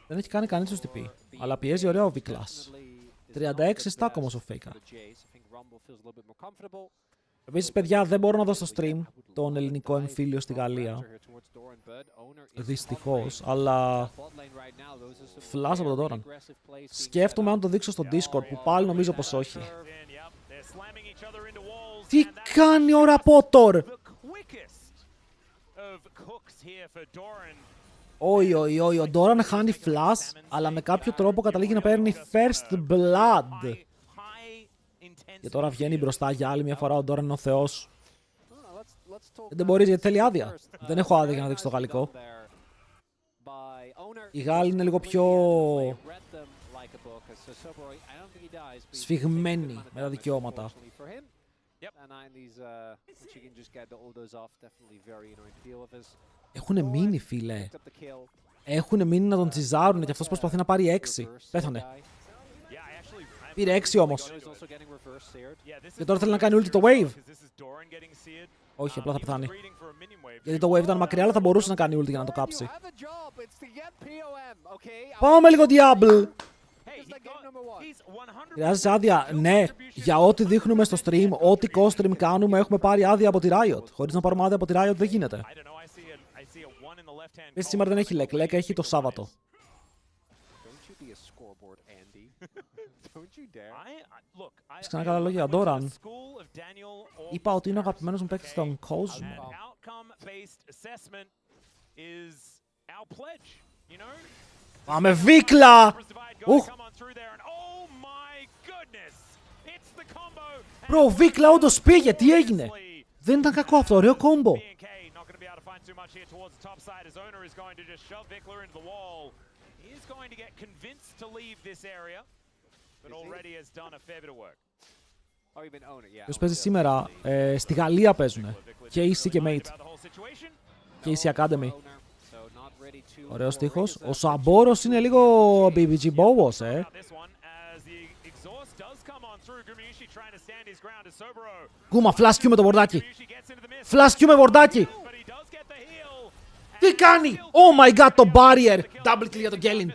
Δεν έχει κάνει κανείς τους TP, αλλά πιέζει ωραία ο Vikless. 36 stack όμως ο Faker. Επίσης, παιδιά, δεν μπορώ να δω στο stream τον ελληνικό εμφύλιο στη Γαλλία. Δυστυχώς, αλλά... Flash από τον Doran. Σκέφτομαι αν το δείξω στο Discord, που πάλι νομίζω πως όχι. Τι κάνει ο Ραπότορ! Όχι, όχι, όχι, ο Doran χάνει flash, αλλά με κάποιο τρόπο καταλήγει να παίρνει first blood. Και τώρα βγαίνει μπροστά για άλλη μια φορά, ο Doran είναι ο θεός. Δεν μπορεί γιατί θέλει άδεια. Δεν έχω άδεια για να δείξω το γαλλικό. Οι Γάλλοι είναι λίγο πιο σφιγμένοι με τα δικαιώματα. Έχουνε μείνει, φίλε. Έχουνε μείνει να τον τσιζάρουνε και αυτός προσπαθεί να πάρει 6. Πέθανε. Πήρε 6 όμως. Και τώρα θέλει να κάνει ulti το wave. Όχι, απλά θα πεθάνει. Γιατί το wave ήταν μακριά, αλλά θα μπορούσε να κάνει ulti για να το κάψει. Πάμε λίγο Diablo. Χρειάζεσαι άδεια? Ναι, για ό,τι δείχνουμε στο stream, ό,τι co-stream κάνουμε έχουμε πάρει άδεια από τη Riot. Χωρίς να πάρουμε άδεια από τη Riot δεν γίνεται. Επίσης σήμερα δεν έχει Lek, Lek έχει το Σάββατο. Έχεις ξανά καλά λόγια, Doran. Είπα ότι είναι ο αγαπημένος μου παίκτης στον κόσμο. Πάμε Βίκλα! Μπρο, Βίκλα όντως πήγε, τι έγινε? Δεν ήταν κακό αυτό, ωραίο κόμπο. Ποιος παίζει σήμερα? Στη Γαλλία παίζουνε. Και EC και Mate. Και EC Academy. Ωραίος στίχος. Ο Σαμπόρος είναι λίγο BBG Bowos, Κούμα, flash Q με το βορδάκι. Flash Q με βορδάκι. Τι κάνει? Oh my god, το barrier. Double kill για τον Γκέλιν.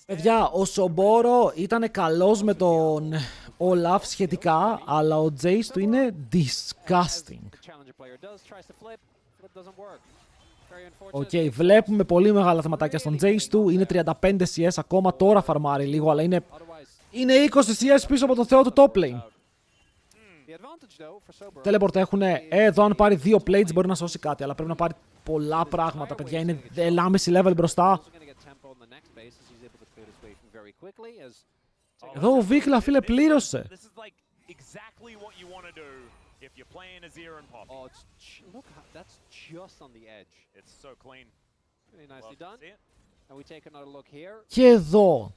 Παιδιά, ο Σομπόρο ήταν καλός με τον Olaf σχετικά, αλλά ο Jace του είναι disgusting. Οκ, βλέπουμε πολύ μεγάλα θεματάκια στον Jace του, είναι 35 CS ακόμα, τώρα φαρμάρει λίγο, αλλά είναι 20 CS πίσω από τον θεό του top lane. Teleport έχουνε, εδώ αν πάρει 2 plates μπορεί να σώσει κάτι, αλλά πρέπει να πάρει πολλά πράγματα, παιδιά, είναι 1,5 level μπροστά. Εδώ ο Βίκλα, φίλε, πλήρωσε. Και εδώ,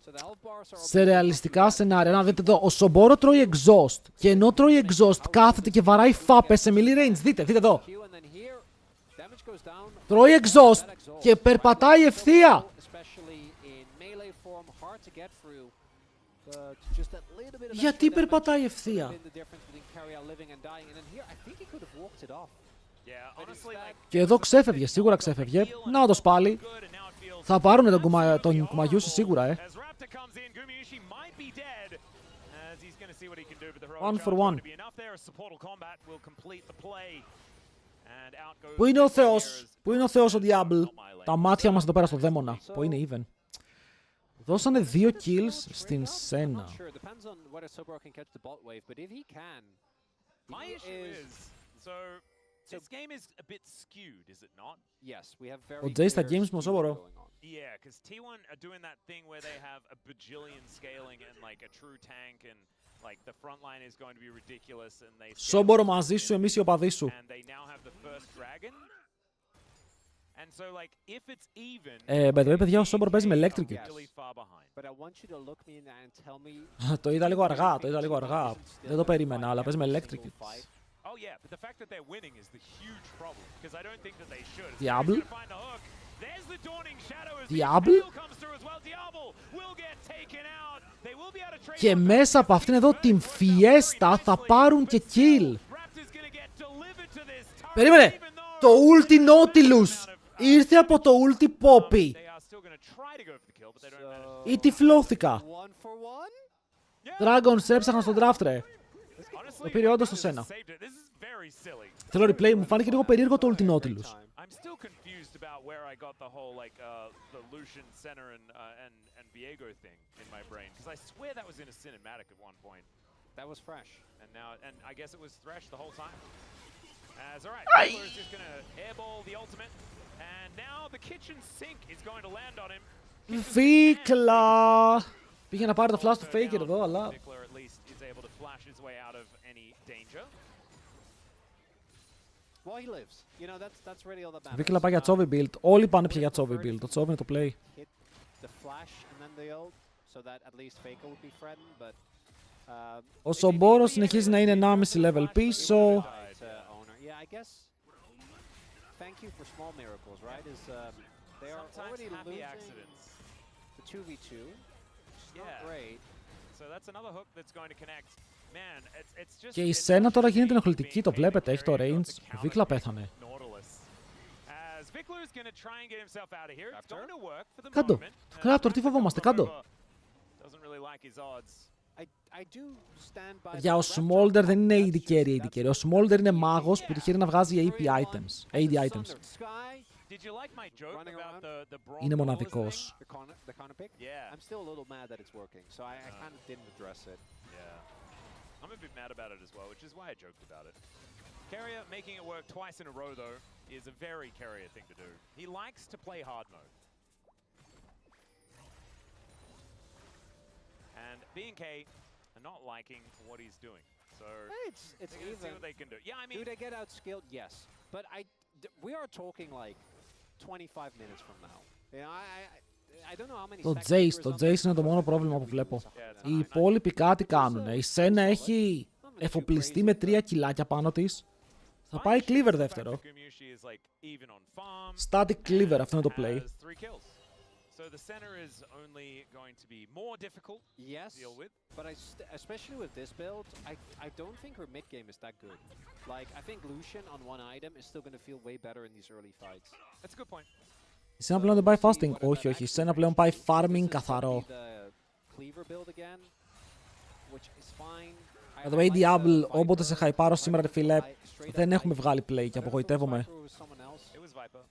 σε ρεαλιστικά σενάρια, να δείτε εδώ, ο Σομπόρο τρώει exhaust. Και ενώ τρώει exhaust, κάθεται και βαράει φάπες σε melee range. Δείτε εδώ. Τρώει exhaust και περπατάει ευθεία. Γιατί περπατάει ευθεία? Και εδώ ξέφευγε, σίγουρα ξέφευγε. Να το πάλι. Θα πάρουν τον Κουμαγιούσι σίγουρα, One for one. Πού είναι ο Θεός? Πού είναι ο Θεός ο Diablo? Τα μάτια μας εδώ πέρα στο δαίμονα. Που είναι even. Δώσανε 2 kills στην Σένα. Ο Jay στα games με ο Σόμπορο. Yeah, because T1 are doing that thing where they have a bajillion scaling and like a true tank and like the front line is going to be ridiculous and they Σόμπορο μαζί σου, εμείς οι οπαδοί σου. and they now have the first dragon. And so like if it's even By the way, παιδιά, ο Σόμπορο παίζει με electric. really far behind. But I want you to look me in the eye and tell me Το είδα λίγο αργά, Δεν το περίμενα, αλλά παίζει με electric. Oh yeah, but the fact that they're winning is the huge problem because I don't think that they should. Diablo? They're gonna find the hook. There's the dawning shadow as Diablo? the comes through as well. Diablo will get taken out. They will be able to trade. Και μέσα από αυτήν εδώ την Fiesta θα πάρουν και kill. Raptors gonna get delivered to this turret, Περίμενε! even though Το ulti Nautilus ήρθε από το ulti Poppy. they are still gonna try to go for the kill, but they don't manage. Ή τυφλώθηκα. one for one. Dragon, σε έψαχνα στον draft, ρε. Honestly, Το πήρε όντως το Raptors Σένα. saved it. This is very silly. Θέλω replay, μου φάνηκε λίγο περίεργο το ulti Nautilus. I'm still confused about where I got the whole like the Lucian center and Viego thing in my brain because I swear that was in a cinematic at one point. That was fresh. And now, and I guess it was Thresh the whole time. As all right, Vickler is just gonna airball the ultimate, and now the kitchen sink is going to land on him. Βίκλα! Πήγε να πάρει το flash του Faker εδώ, αλλά... Vickler at least is able to flash his way out of any danger. Well, he lives. You know, that's really all that matters. Βίκλα πάει για Chovy build. Όλοι πάνε πια για Chovy build. Το Chovy είναι το play. Hit the flash and then the ult, so that at least Faker would be threatened, but Ο Σομπόρο συνεχίζει να είναι 1,5 level πίσω. Yeah, I guess. Thank you for small miracles, right? Is they are Sometimes already happy losing accidents. the 2v2. Which is not Yeah. great. So that's another hook that's going to connect. Man, it's just. Και η Σένα τώρα γίνεται ενοχλητική, το βλέπετε, έχει το range. Ο Βίκλα πέθανε. As Vickler is going to try and get himself out of here. It's going to work for the Κάντο. moment. Raptor, τι φοβόμαστε, κάντο. Doesn't really like his odds. I do stand by. Για ο Smolder δεν είναι AD carry. Ο Smolder είναι μάγος που τυχαίνει να βγάζει AP items. AD items. Did you like my joke about the brawl? Είναι μοναδικός. The counter pick? Yeah. I'm still a little mad that it's working, so I kind of didn't address it. Yeah. I'm a bit mad about it as well, which is why I joked about it. Keria making it work twice in a row, though, is a very Keria thing to do. He likes to play hard mode. And B&K are not liking what he's doing. So It's they're gonna see even. what they can do. Yeah, I mean, Do they get outskilled? Yes, but we are talking like 25 minutes from now. You know, I don't know how many. Το seconds Jace, we're το on Jace είναι το μόνο πρόβλημα που βλέπω. yeah, Οι υπόλοιποι κάτι κάνουνε. Η Σένα έχει εφοπλιστεί με 3 κιλάκια πάνω της. Θα πάει cleaver δεύτερο. Static cleaver, αυτό είναι το play. So the center is only going to be more difficult Yes, to deal with. but especially with this build, I don't think her mid game is that good. Like, I think Lucian on one item is still going to feel way better in these early fights. That's a good point. Η Σένα πλέον δεν πάει fasting. Όχι, όχι. Η Σένα πλέον πάει farming καθαρό. By the way, Diablo, όποτε σε χαϊπάρω σήμερα, ρε φίλε, δεν έχουμε βγάλει play και απογοητεύομαι. It was Viper.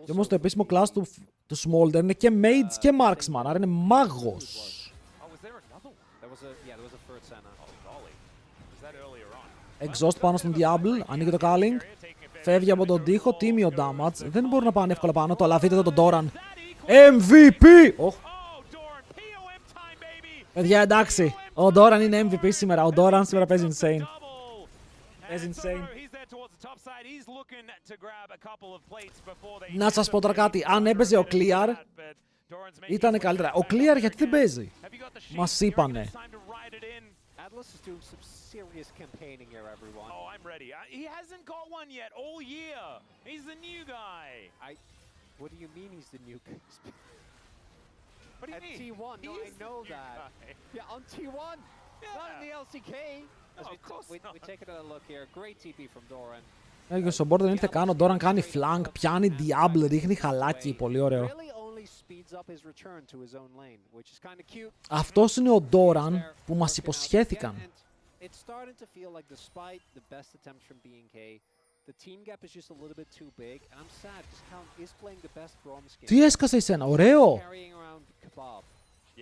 Και όμως το επίσημο class του Smolder είναι και mage και marksman, άρα είναι μάγος. Oh, was there another one? There was a third Senna. Oh, golly. Was that earlier on? Exhaust πάνω στον Diablo, ανοίγει το calling. Φεύγει από τον τοίχο, τίμιο damage. Δεν μπορούν να πάνε εύκολα πάνω του, αλλά δείτε εδώ τον Doran. MVP! Παιδιά, εντάξει. Ο Doran είναι MVP σήμερα. Ο Doran σήμερα παίζει insane. Παίζει insane. Να σας πω τώρα κάτι. Αν έπαιζε ο Clear, ήταν καλύτερα. Ο Clear γιατί δεν παίζει? Μας είπανε. Atlas is doing some serious campaigning here, everyone. Oh, I'm ready. He hasn't got one yet all year. He's the new guy. What do you mean he's the new guy? What do you At mean? T1, no, I He's know the new that. guy. Yeah, on T1, not in the LCK. No, of course We not. take another look here. Great TP from Doran. Και στο board δεν ήρθε καν. Ο Doran κάνει flank, πιάνει Diablo, ρίχνει χαλάκι. Πολύ ωραίο. Αυτός είναι ο Doran που μας υποσχέθηκαν. It's starting to feel like despite the best attempts from B&K, The team gap is just a little bit too big, and I'm sad because Count is playing the best bronze game. Τι έσκασε εσένα, ωραίο! Carrying around kebab.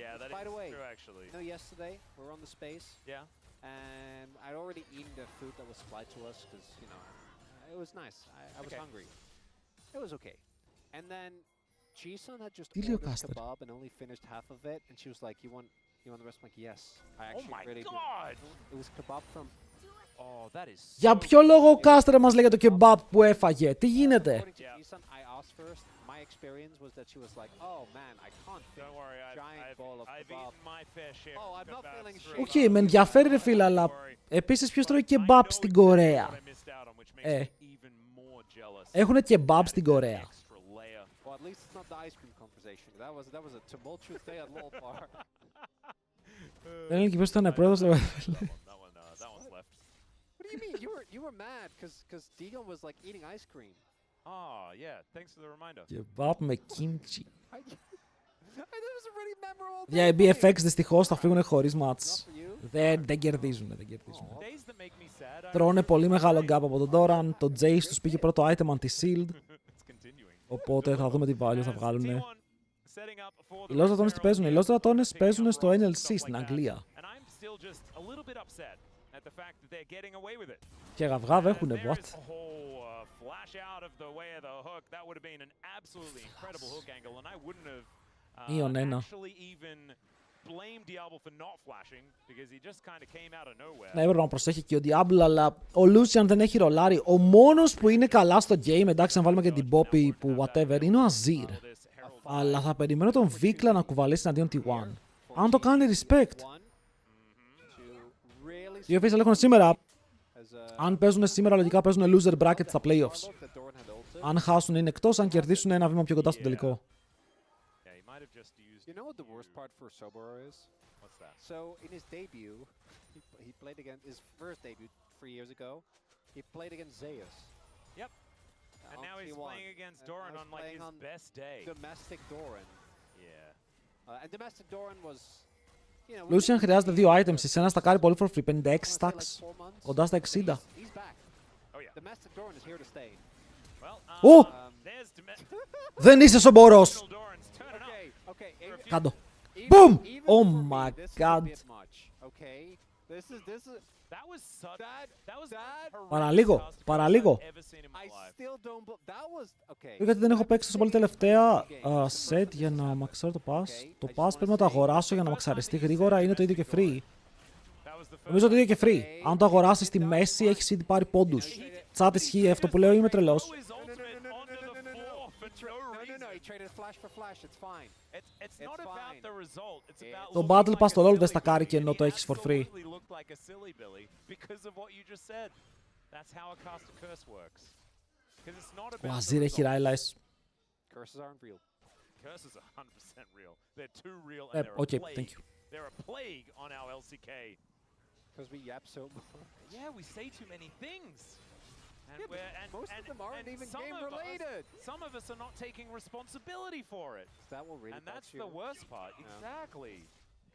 Yeah, that By the is way, true actually. you know, yesterday we were on the space, Yeah. and I'd already eaten the food that was supplied to us because you know it was nice. I was hungry. It was okay. And then Ji-sun had just ordered kebab and only finished half of it, and she was like, "You want the rest?" I'm like, "Yes." I actually really Oh my god! It was kebab from. Oh, that is so Για ποιο λόγο ο Κάστρε μας λέει για το κεμπάπ που έφαγε, τι γίνεται? According to Ji-sun, I asked first. My experience was that she was like, "Oh man, I can't finish Don't worry, a giant ball of I've kebab." eaten my fair share. Oh, I'm not feeling shit. Οκ, με ενδιαφέρει ρε φίλε, αλλά επίσης ποιος τρώει κεμπάπ στην Κορέα? Έχουνε κεμπάπ στην Κορέα. Well, at least it's not the ice cream conversation. That was a tumultuous day at LOL bar. Δεν είναι και ποιος ήταν πρόεδρος. That one's left. What do you mean? You were mad because Digon was like eating ice cream. Oh, yeah, thanks for the reminder. Κεμπάπ με κίμτσι. That was a really memorable day. Για οι BFX δυστυχώς θα φύγουν χωρίς μάτς. Not for you. Δεν κερδίζουν. Days that make me sad. Τρώνε πολύ μεγάλο γκάπ από τον Doran. Το Jace τους πήγε πρώτο item anti-shield. It's continuing. Οπότε θα δούμε τι value θα βγάλουν. Οι Lost Dragons τι παίζουν? Οι Lost Dragons παίζουν στο NLC στην Αγγλία. Και γαυγάβ έχουνε, what? Ιον ένα. Ναι, έπρεπε να προσέχει και ο Diablo, αλλά ο Lucian δεν έχει ρολάρει. Ο μόνος που είναι καλά στο game, εντάξει να βάλουμε και την Poppy που whatever, είναι ο Azir. Αλλά θα περιμένω τον Vikla να κουβαλήσει εναντίον T1. Αν το κάνει respect. Οι official έχουν σήμερα. Αν παίζουν σήμερα, λογικά παίζουν loser bracket στα playoffs. Αν χάσουν είναι εκτός, αν κερδίσουν ένα βήμα πιο κοντά στο τελικό. You know what the worst part for Soboro is? What's that? So in his debut, he played against his first debut 3 years ago. He played against Zeus. Yep. And now he's playing against Doran on like his best day. Domestic Doran. Yeah. And domestic Doran was. Lucian χρειάζεται 2 items, σε ένα στακάρει πολύ for free, 56 stacks. Κοντά στα 60. He's back. Oh yeah. Domestic Doran is here to stay. Well, there's Δεν είσαι σομπορός! Okay. Κάντο. Boom! Oh my god. Παραλίγο. Γιατί δεν έχω παίξει τόσο πολύ τελευταία set για να μαξάρω το pass. Το pass πρέπει να το αγοράσω για να μαξαριστεί γρήγορα, είναι το ίδιο και free. Νομίζω το ίδιο και free. Αν το αγοράσεις στη μέση έχεις ήδη πάρει πόντους. Τσάτ ισχύει αυτό που λέω, είμαι τρελός. Το Battle Pass στο LoL δεν στακάρει και ενώ το έχεις for free. Ο Azir έχει Rylai's. Οκ, thank you. They're a plague on our LCK. Because we yap so much. Yeah, we say too many things. And most of them aren't even game related. Some of us are not taking responsibility for it. That will really. And that's the worst part. Exactly.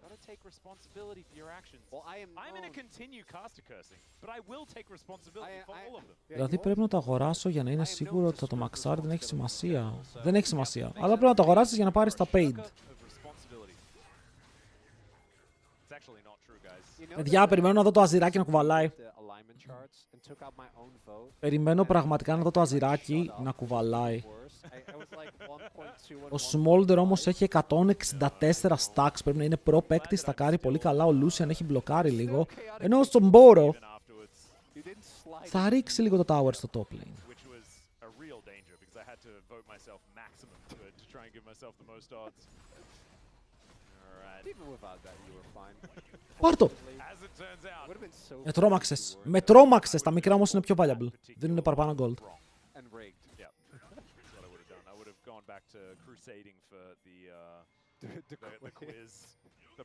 Gotta take responsibility for your actions. Well, I'm gonna continue caster cursing, but I will take responsibility for all of them. Δηλαδή πρέπει να το αγοράσω για να είναι σίγουρο ότι θα το μαξάρει, δεν έχει σημασία. Δεν έχει σημασία. Αλλά πρέπει να το αγοράσεις για να πάρεις τα paid. Παιδιά, περιμένω να δω το αζιράκι να κουβαλάει. Περιμένω πραγματικά να δω το αζιράκι να κουβαλάει. Ο Smolder όμως έχει 164 stacks, πρέπει να είναι pro παίκτη, στακάρει πολύ καλά. Ο Lucian έχει μπλοκάρει λίγο. Ενώ ο Somboro θα ρίξει λίγο το tower στο top lane. Πάρ' το! Με τρόμαξες. Με τρόμαξες. Τα μικρά όμως είναι πιο valuable. Δίνουν παραπάνω gold.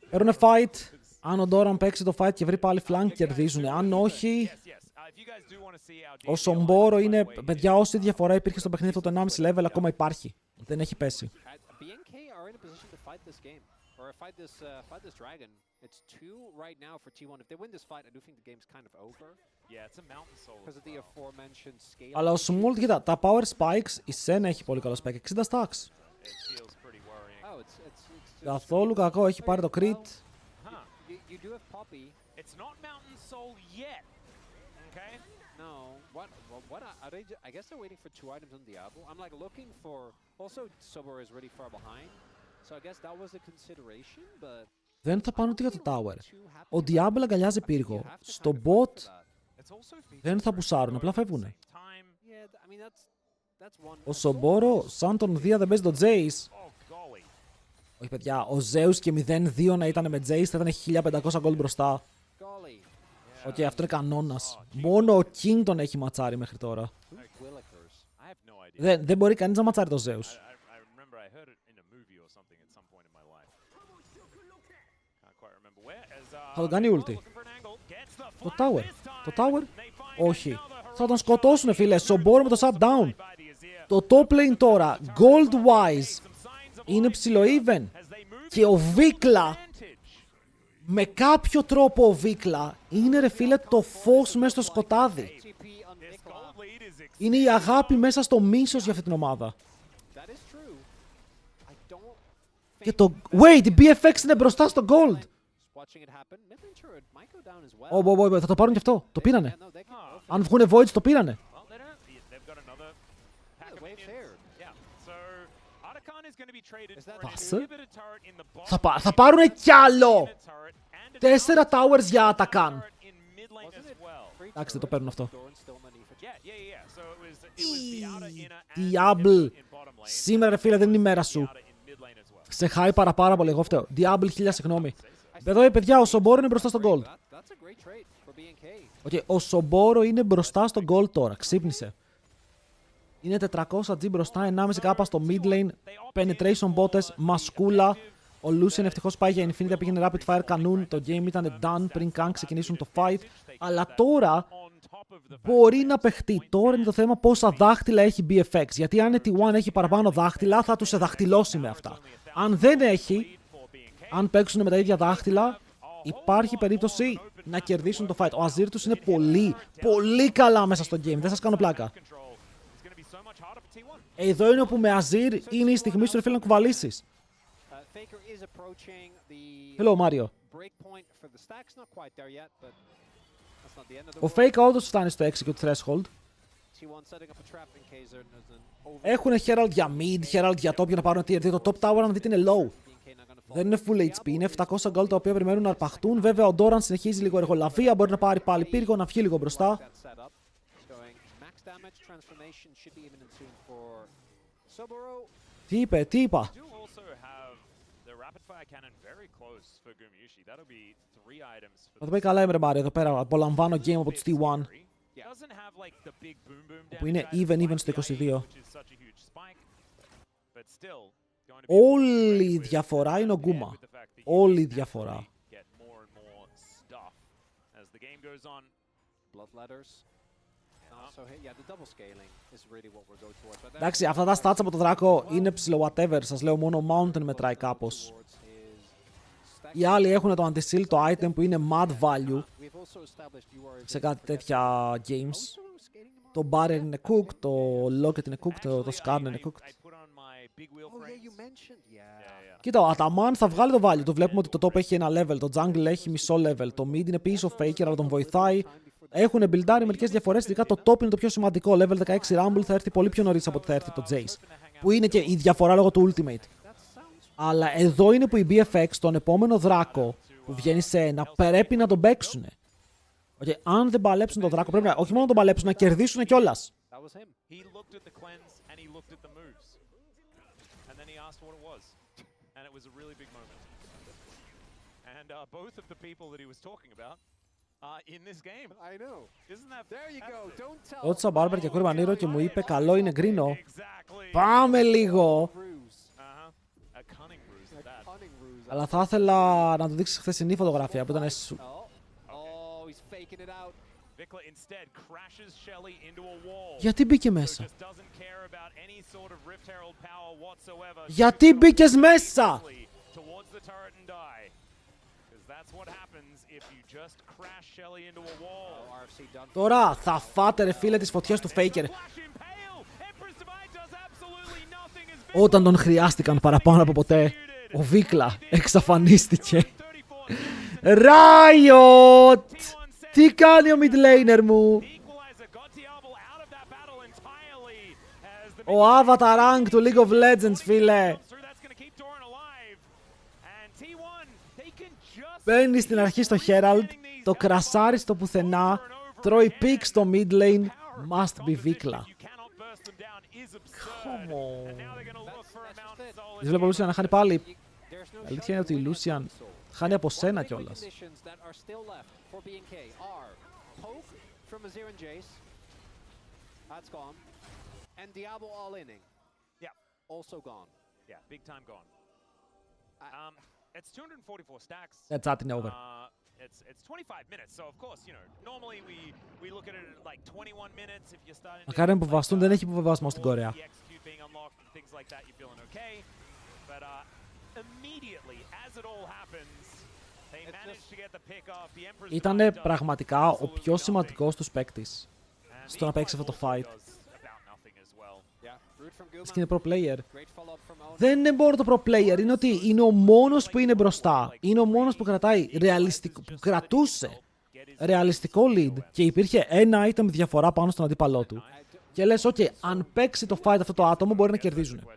Παίρνουνε fight. Αν ο Doran παίξει το fight και βρει πάλι flank, κερδίζουνε. Αν όχι... Ο Somboro είναι... Παιδιά, όση διαφορά υπήρχε στο παιχνίδι αυτό το 1,5 level, ακόμα υπάρχει. Δεν έχει πέσει. Or fight this dragon. It's 2 right now for T1. If they win this fight, I do think the game's kind of over. Yeah, it's a mountain soul. Because of the aforementioned scale. Αλλά ο Smult, κοίτα, τα power spikes, η Sen έχει πολύ καλό spike, 60 stacks. It feels pretty worrying. Oh, it's Καθόλου κακό, έχει πάρει το crit. you do have Poppy. It's not mountain soul yet. Okay. No. What are they? I guess they're waiting for 2 items on Diablo. I'm like looking for. Also, Sobor is really far behind. So I guess that was a consideration, but. Δεν θα πάνε ούτε για το tower. Ο Diablo αγκαλιάζει πύργο. Στο bot δεν θα πουσάρουν, απλά φεύγουνε. Ο Σομπόρο, σαν τον Δία δεν παίζει το Jace. Όχι παιδιά, ο Zeus και 0-2 να ήταν με Jace θα ήταν 1500 gold μπροστά. Οκ, αυτό είναι κανόνας. Μόνο ο King τον έχει ματσάρει μέχρι τώρα. Δεν μπορεί κανείς να ματσάρει το Zeus. Θα τον κάνει ulti. Το tower. Το tower. Όχι. Θα τον σκοτώσουνε φίλε. Σομπόρο με το shutdown. Το top lane τώρα, gold wise, είναι ψηλό even. Και ο Βίκλα, με κάποιο τρόπο ο Βίκλα, είναι ρε φίλε το φως μέσα στο σκοτάδι. Είναι η αγάπη μέσα στο μίσος για αυτή την ομάδα. Και το... Wait, η BFX είναι μπροστά στο gold. Θα το πάρουν κι αυτό. Το πήρανε. Αν βγουνε Voids το πήρανε. Πάσε. Θα πάρουνε κι άλλο. 4 towers για Atakan. Εντάξει, δεν το παίρνουν αυτό. Diablo. Σήμερα ρε φίλε δεν είναι η μέρα σου. Σε χάει πάρα πολύ, εγώ φταίω. Diablo 1000 συγγνώμη. Εδώ παιδιά, ο Σομπόρο είναι μπροστά στο gold. Ο Σομπόρο είναι μπροστά στο gold τώρα, ξύπνησε. Είναι 400G μπροστά, 1,5 κάπα στο mid lane, penetration botes, μασκούλα. Ο Lucian ευτυχώς πάει για Infinity, πήγαινε rapid fire κανούν, το game ήταν done πριν καν ξεκινήσουν το fight. Αλλά τώρα μπορεί να παιχτεί. Τώρα είναι το θέμα πόσα δάχτυλα έχει BFX. Γιατί αν η T1 έχει παραπάνω δάχτυλα, θα τους εδαχτυλώσει με αυτά. Αν δεν έχει, αν παίξουν με τα ίδια δάχτυλα, υπάρχει περίπτωση να κερδίσουν το fight. Ο Azir τους είναι πολύ καλά μέσα στο game. Δεν σας κάνω πλάκα. Εδώ είναι όπου με Azir είναι η στιγμή σου να κουβαλήσεις. Hello, Mario. Ο Fake όντως φτάνει στο execute threshold. Έχουν Herald για mid, Herald για top για να πάρουν tier 2. Το top tower αν δείτε είναι low. Δεν είναι full HP, είναι 700 gold τα οποία περιμένουν να αρπαχτούν. Βέβαια ο Doran συνεχίζει λίγο εργολαβία, μπορεί να πάρει πάλι πύργο, να βγει λίγο μπροστά. Τι είπα. Θα το πάει καλά Emre Mario εδώ πέρα, απολαμβάνω game από τους T1. Που είναι even στο 22. Όλη η διαφορά είναι ο Γκούμα. Όλη η διαφορά. Εντάξει, αυτά τα stats από το Δράκο είναι ψηλο whatever. Σας λέω μόνο Mountain μετράει κάπως. Οι άλλοι έχουν το anti-seal, το item που είναι mad value σε κάτι τέτοια games. Το barrier είναι cooked, το locket είναι cooked, το scar είναι cooked. Κοίτα, ο Ataman θα βγάλει το value. Το βλέπουμε ότι το top έχει ένα level, το jungle έχει μισό level. Το mid είναι πίσω, faker αλλά τον βοηθάει. Έχουν buildάρει μερικές διαφορές, ειδικά το top είναι το πιο σημαντικό. Level 16 Rumble θα έρθει πολύ πιο νωρίς από ότι θα έρθει το Jace. Που είναι και η διαφορά λόγω του Ultimate. Αλλά εδώ είναι που η BFX, τον επόμενο Δράκο που βγαίνει σε ένα, πρέπει να τον παίξουνε. Αν δεν παλέψουν τον Δράκο, πρέπει να, όχι μόνο να τον παλέψουν, να κερδίσουν κιόλας. Ρώτησα Μπάρμπερ και ακούρε Μανίρο και μου είπε καλό είναι γκρίνο. Πάμε λίγο. Αλλά θα ήθελα να του δείξεις χθεσινή φωτογραφία που ήταν Γιατί μπήκε μέσα. Γιατί μπήκες μέσα. the turret and die. Because that's what happens if you just crash Shelly into a wall. RFC done. Τώρα θα φάτε ρε φίλε τις φωτιές του Faker. Flash impale. Empress Divide does absolutely nothing as Viking Όταν τον χρειάστηκαν παραπάνω από ποτέ, ο Βίκλα εξαφανίστηκε. Riot! Τι κάνει ο mid laner μου? Ο avatar rank του League of Legends, φίλε. Μπαίνει στην αρχή στο Herald, το κρασάρει στο πουθενά, τρώει pick στο mid lane, must be Vikla. Come on. Δεν βλέπω Lucian να χάνει πάλι. Η αλήθεια είναι ότι η Lucian χάνει από σένα κιόλας. And Diablo all inning. Yeah. Also gone. Yeah, big time gone. It's 244 stacks. That's out in over. It's 25 minutes, so of course, you know, normally we look at it at like 21 minutes if you're starting. Μακάρι να υποβιβαστούν, δεν έχει υποβιβασμό στην Κορέα. But immediately as it all happens, they managed to get the pick off. The Emperor's Ήτανε πραγματικά ο πιο σημαντικός τους παίκτης στο να παίξει αυτό το fight. Και είναι pro player. Δεν είναι μόνο το pro player, είναι ότι είναι ο μόνος που είναι μπροστά. Είναι ο μόνος που κρατάει που κρατούσε ρεαλιστικό lead και υπήρχε ένα item διαφορά πάνω στον αντίπαλό του. Και λες, ok, αν παίξει το fight αυτό το άτομο μπορεί να κερδίζουν.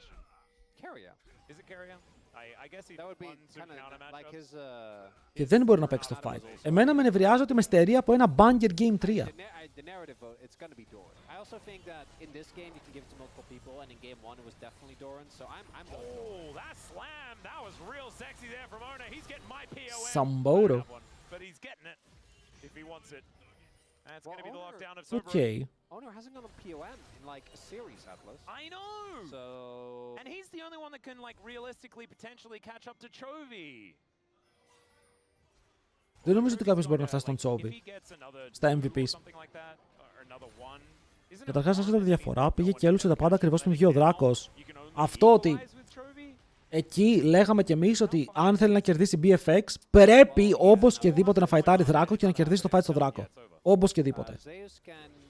Και δεν μπορεί να παίξει το fight. Εμένα με νευριάζει ότι με στερεί από ένα banger game 3. Σαμπόρο. Οκ. Owner hasn't gone on POM in like a series, Atlas. I know! So... And he's the only one that can like realistically potentially catch up to Chovy. Δεν νομίζω ότι κάποιος μπορεί να φτάσει στον Chovy στα MVPs. Καταρχάς, αυτή τη διαφορά πήγε και έλουσε τα πάντα ακριβώς στον βγει ο Δράκος. Αυτό ότι εκεί λέγαμε κι εμείς ότι αν θέλει να κερδίσει BFX, πρέπει όπως και δίποτε να φαϊτάρει Δράκο και να κερδίσει το fight στο Δράκο. Όπως και δίποτε.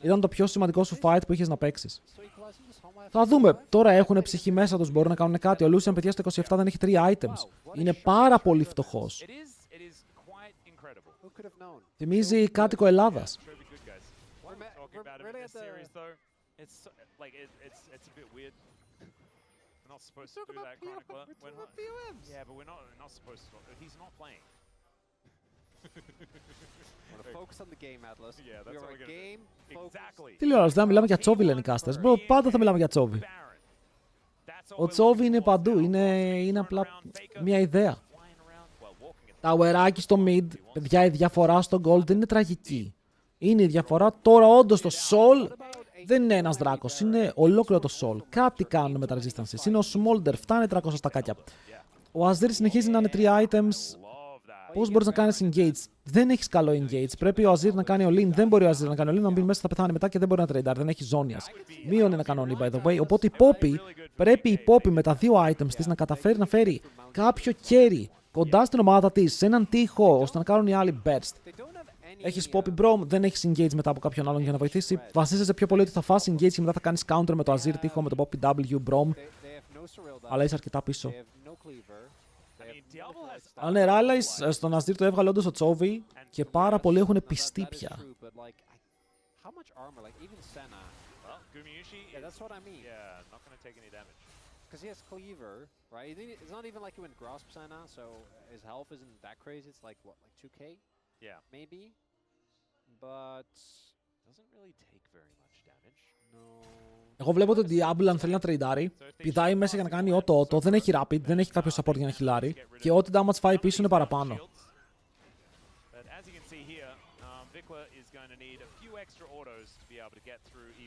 Ήταν το πιο σημαντικό σου fight που είχες να παίξεις. Θα δούμε. Τώρα έχουν ψυχή μέσα τους, μπορούν να κάνουν κάτι. Ο Lucian, παιδιά, στο 27 δεν έχει 3 items. Είναι πάρα πολύ φτωχός. Θυμίζει κάτοικο Ελλάδας. Τηλεόραση, δεν μιλάμε για Chovy, λένε οι casters. Πάντα θα μιλάμε για Chovy. Ο Chovy είναι παντού, είναι απλά μια ιδέα. Τα ουεράκι στο mid, παιδιά, η διαφορά στο gold είναι τραγική. Είναι η διαφορά. Τώρα όντως το soul δεν είναι ένας δράκος, είναι ολόκληρο το soul. Κάτι κάνουν με τα resistances. Είναι ο smolder, φτάνει 300 στακάκια. Ο Azir συνεχίζει να είναι 3 items. Πώς μπορείς να κάνεις engage? Δεν έχεις καλό engage. Πρέπει ο Azir να κάνει all-in. Δεν μπορεί ο Azir να κάνει all-in. Να μπει μέσα θα πεθάνει μετά και δεν μπορεί να trade. Δεν έχει ζώνιας. Μείον ένα κανόνι, by the way. Οπότε η Poppy, πρέπει η Poppy με τα δύο items της να καταφέρει να φέρει κάποιο carry κοντά στην ομάδα της, σε έναν τοίχο, ώστε να κάνουν οι άλλοι burst. Έχεις Poppy Brom, δεν έχεις engage μετά από κάποιον άλλον για να βοηθήσει. Βασίζεσαι πιο πολύ ότι θα φας engage και μετά θα κάνεις counter με το Azir τοίχο, με το Poppy W Brom. Αλλά είσαι αρκετά πίσω. Αν είναι Rallies, στον Azir το έβγαλε όντως ο Chovy και πάρα πολλοί έχουν πιστεί πια. Because he has cleaver, right? It's not even like he went grasp Senna, so his health isn't that crazy. It's like what, like 2k? Yeah, maybe. But doesn't really take very much damage. No. Εγώ βλέπω ότι ο Diablo αν θέλει να τρεϊντάρει, πηδάει μέσα για να κάνει auto, δεν έχει rapid, δεν έχει κάποιο support για να χιλάρει και ό,τι damage φάει πίσω είναι παραπάνω.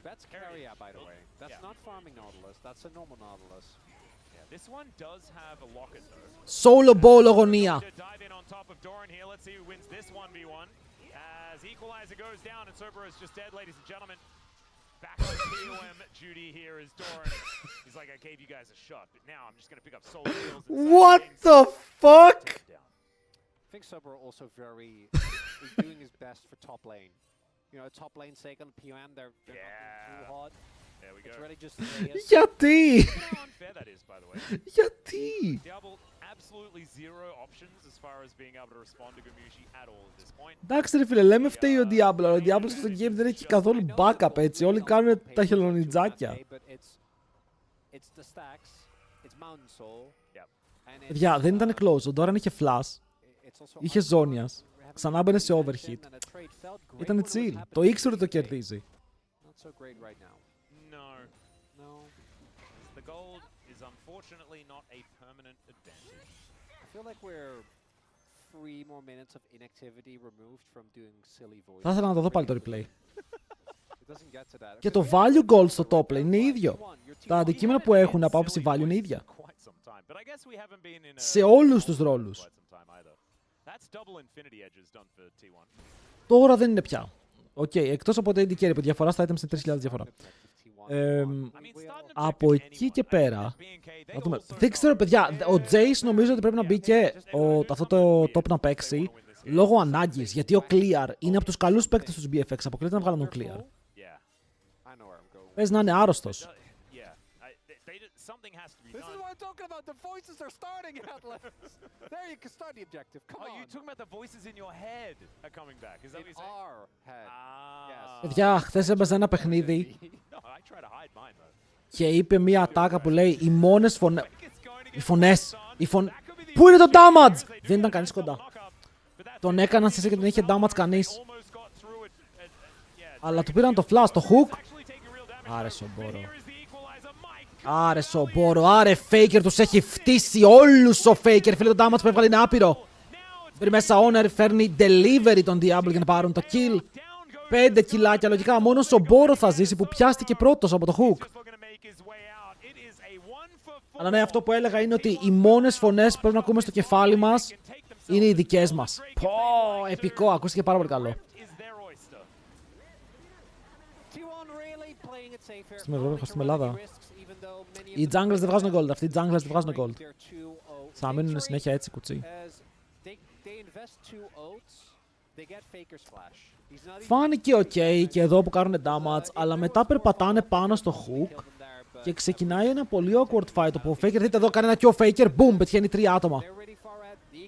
That's Hερια, by the way. That's not farming Nautilus. That's a normal Nautilus. Yeah, this one does have a locket though. Solo ball αγωνία. Dive in on top of Doran here. Let's see who wins this 1v1. As Equalizer goes down and Cerberus is just dead, ladies and gentlemen. Back on What the fuck? I think Sober also is doing his best for top lane. You know, top lane second, PM, they're not too hot. There we go. It's really just Reyes. Γιατί? You know how unfair that is, by the way. Γιατί? Diablo absolutely zero options as far as being able to respond to Gamushi at all at this point. Εντάξει ρε φίλε, λέμε φταίει ο Diablo, αλλά ο Diablo στο game δεν έχει καθόλου backup έτσι. Όλοι κάνουν τα χελονιτζάκια. It's the stacks, it's Mountain Soul. Yep. Παιδιά, δεν ήταν close. Τώρα είχε flash, είχε ζώνιας, ξανά μπαινε σε overhit. Ήταν chill. Το ήξερε ότι το κερδίζει. Not so great right now. No. The gold is unfortunately not a permanent advantage. I feel like we're 3 more minutes of inactivity removed from doing silly voices. Θα ήθελα να το δω πάλι το replay. It doesn't get to that. Και το value gold στο top lane είναι ίδιο. Τα αντικείμενα που έχουν από άποψη value είναι ίδια. Σε όλους τους ρόλους. Τώρα δεν είναι πια. Οκ, εκτός από το AD carry που διαφορά στα items είναι 3.000 διαφορά. Από εκεί και πέρα, να δούμε. Δεν ξέρω παιδιά, ο Jace νομίζω ότι πρέπει να μπει και αυτό το top να παίξει λόγω ανάγκης. Γιατί ο Clear είναι από τους καλούς παίκτες τους BFX, αποκλείται να βγάλουν τον Clear. Πες να είναι άρρωστος. This is what I'm talking about. The voices are starting, Atlas. There you can start the objective. Come on. Oh, you're talking about the voices in your head are coming back. Is that what you're saying? Our head. Yes. Παιδιά, χθες έπαιζε ένα παιχνίδι No, I try to hide mine though. και είπε μία ατάκα που λέει οι μόνες φωνές. Οι φωνές. Πού είναι το damage! Δεν ήταν κανείς κοντά. Τον έκαναν σε και δεν είχε damage κανείς. Αλλά του πήραν το flash, το hook. Άρε Σομπόρο. Άρε Σομπόρο, άρε Faker, τους έχει φτύσει όλους ο Faker. Φίλε, το damage που έβγαλε είναι άπειρο. Μπρει μέσα Honor, φέρνει delivery τον Diablo για να πάρουν το kill. 5 κιλάκια, λογικά μόνο ο Σομπόρο θα ζήσει που πιάστηκε πρώτος από το hook. Αλλά ναι, αυτό που έλεγα είναι ότι οι μόνες φωνές που πρέπει να ακούμε στο κεφάλι μας είναι οι δικές μας. Πω, επικό, ακούστηκε πάρα πολύ καλό. Στην Ευρώπη, στην Ελλάδα. Οι junglers δεν βγάζουν gold, αυτοί οι junglers δεν βγάζουν gold. Θα μείνουν συνέχεια έτσι κουτσί. Φάνηκε ok και εδώ που κάνουν damage, αλλά μετά περπατάνε πάνω στο hook και ξεκινάει ένα πολύ awkward fight όπου ο Faker, δείτε εδώ, κάνει ένα Q ο Faker, boom, πετυχαίνει 3 άτομα.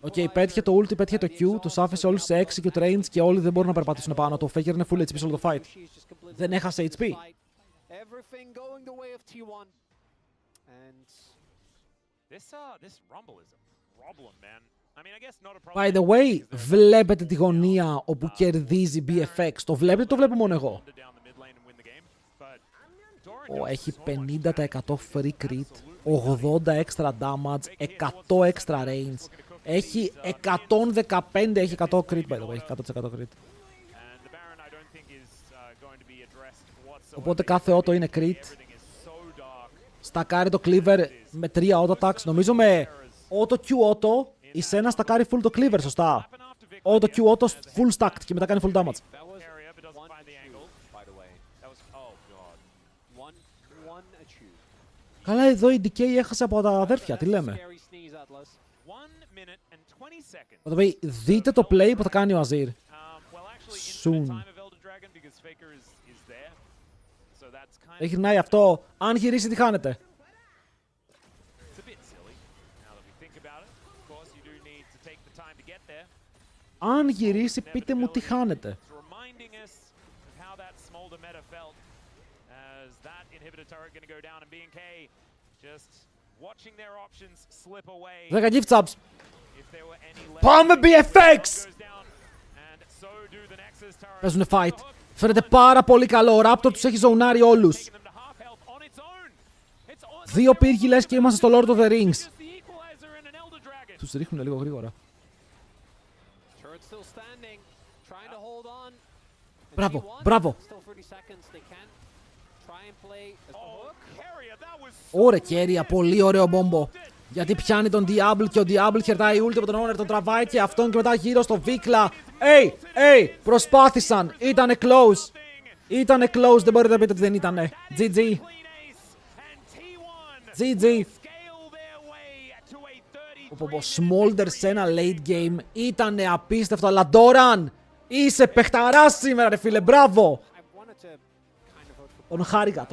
Ok, πέτυχε το ulti, πέτυχε το Q, τους άφησε όλους σε execute range και όλοι δεν μπορούν να περπατήσουν πάνω. Το Faker είναι full HP σε όλο το fight. Δεν έχασε HP. By the way, βλέπετε τη γωνία όπου κερδίζει BFX. Το βλέπετε, το βλέπω μόνο εγώ. Έχει 50% free crit, 80 extra damage, 100 extra range. Έχει 115, έχει 100 crit by the way, 100% crit. Οπότε κάθε auto είναι crit. Στακάρει το cleaver με 3 auto attacks. Νομίζω με auto Q auto η Σένα στακάρει full το cleaver, σωστά. Auto Q auto full stacked και μετά κάνει full damage. Καλά, εδώ η DK έχασε από τα αδέρφια, τι λέμε. Δείτε το play που θα κάνει ο Azir. Soon. Δεν γυρνάει αυτό. Αν γυρίσει, τι χάνετε. Αν γυρίσει, πείτε μου τι χάνετε. Δέκα gift subs. Πάμε BFX! Παίζουνε fight. Φαίνεται πάρα πολύ καλό. Ο Raptor τους έχει ζωνάρει όλους. 2 πύργοι λες και είμαστε στο Lord of the Rings. Τους ρίχνουν λίγο γρήγορα. Μπράβο, μπράβο. Ωραία Χερια, πολύ ωραίο μπόμπο. Γιατί πιάνει τον Diablo και ο Diablo χερτάει ult από τον Honor, τον τραβάει και αυτόν και μετά γύρω στο βίκλα. Προσπάθησαν, ήτανε close. Ήτανε close, δεν μπορείτε να πείτε ότι δεν ήτανε. GG. GG. Ο Smolder σε ένα late game ήτανε απίστευτο, αλλά Doran είσαι παιχταράς σήμερα ρε φίλε, μπράβο. Τον χάρηκα.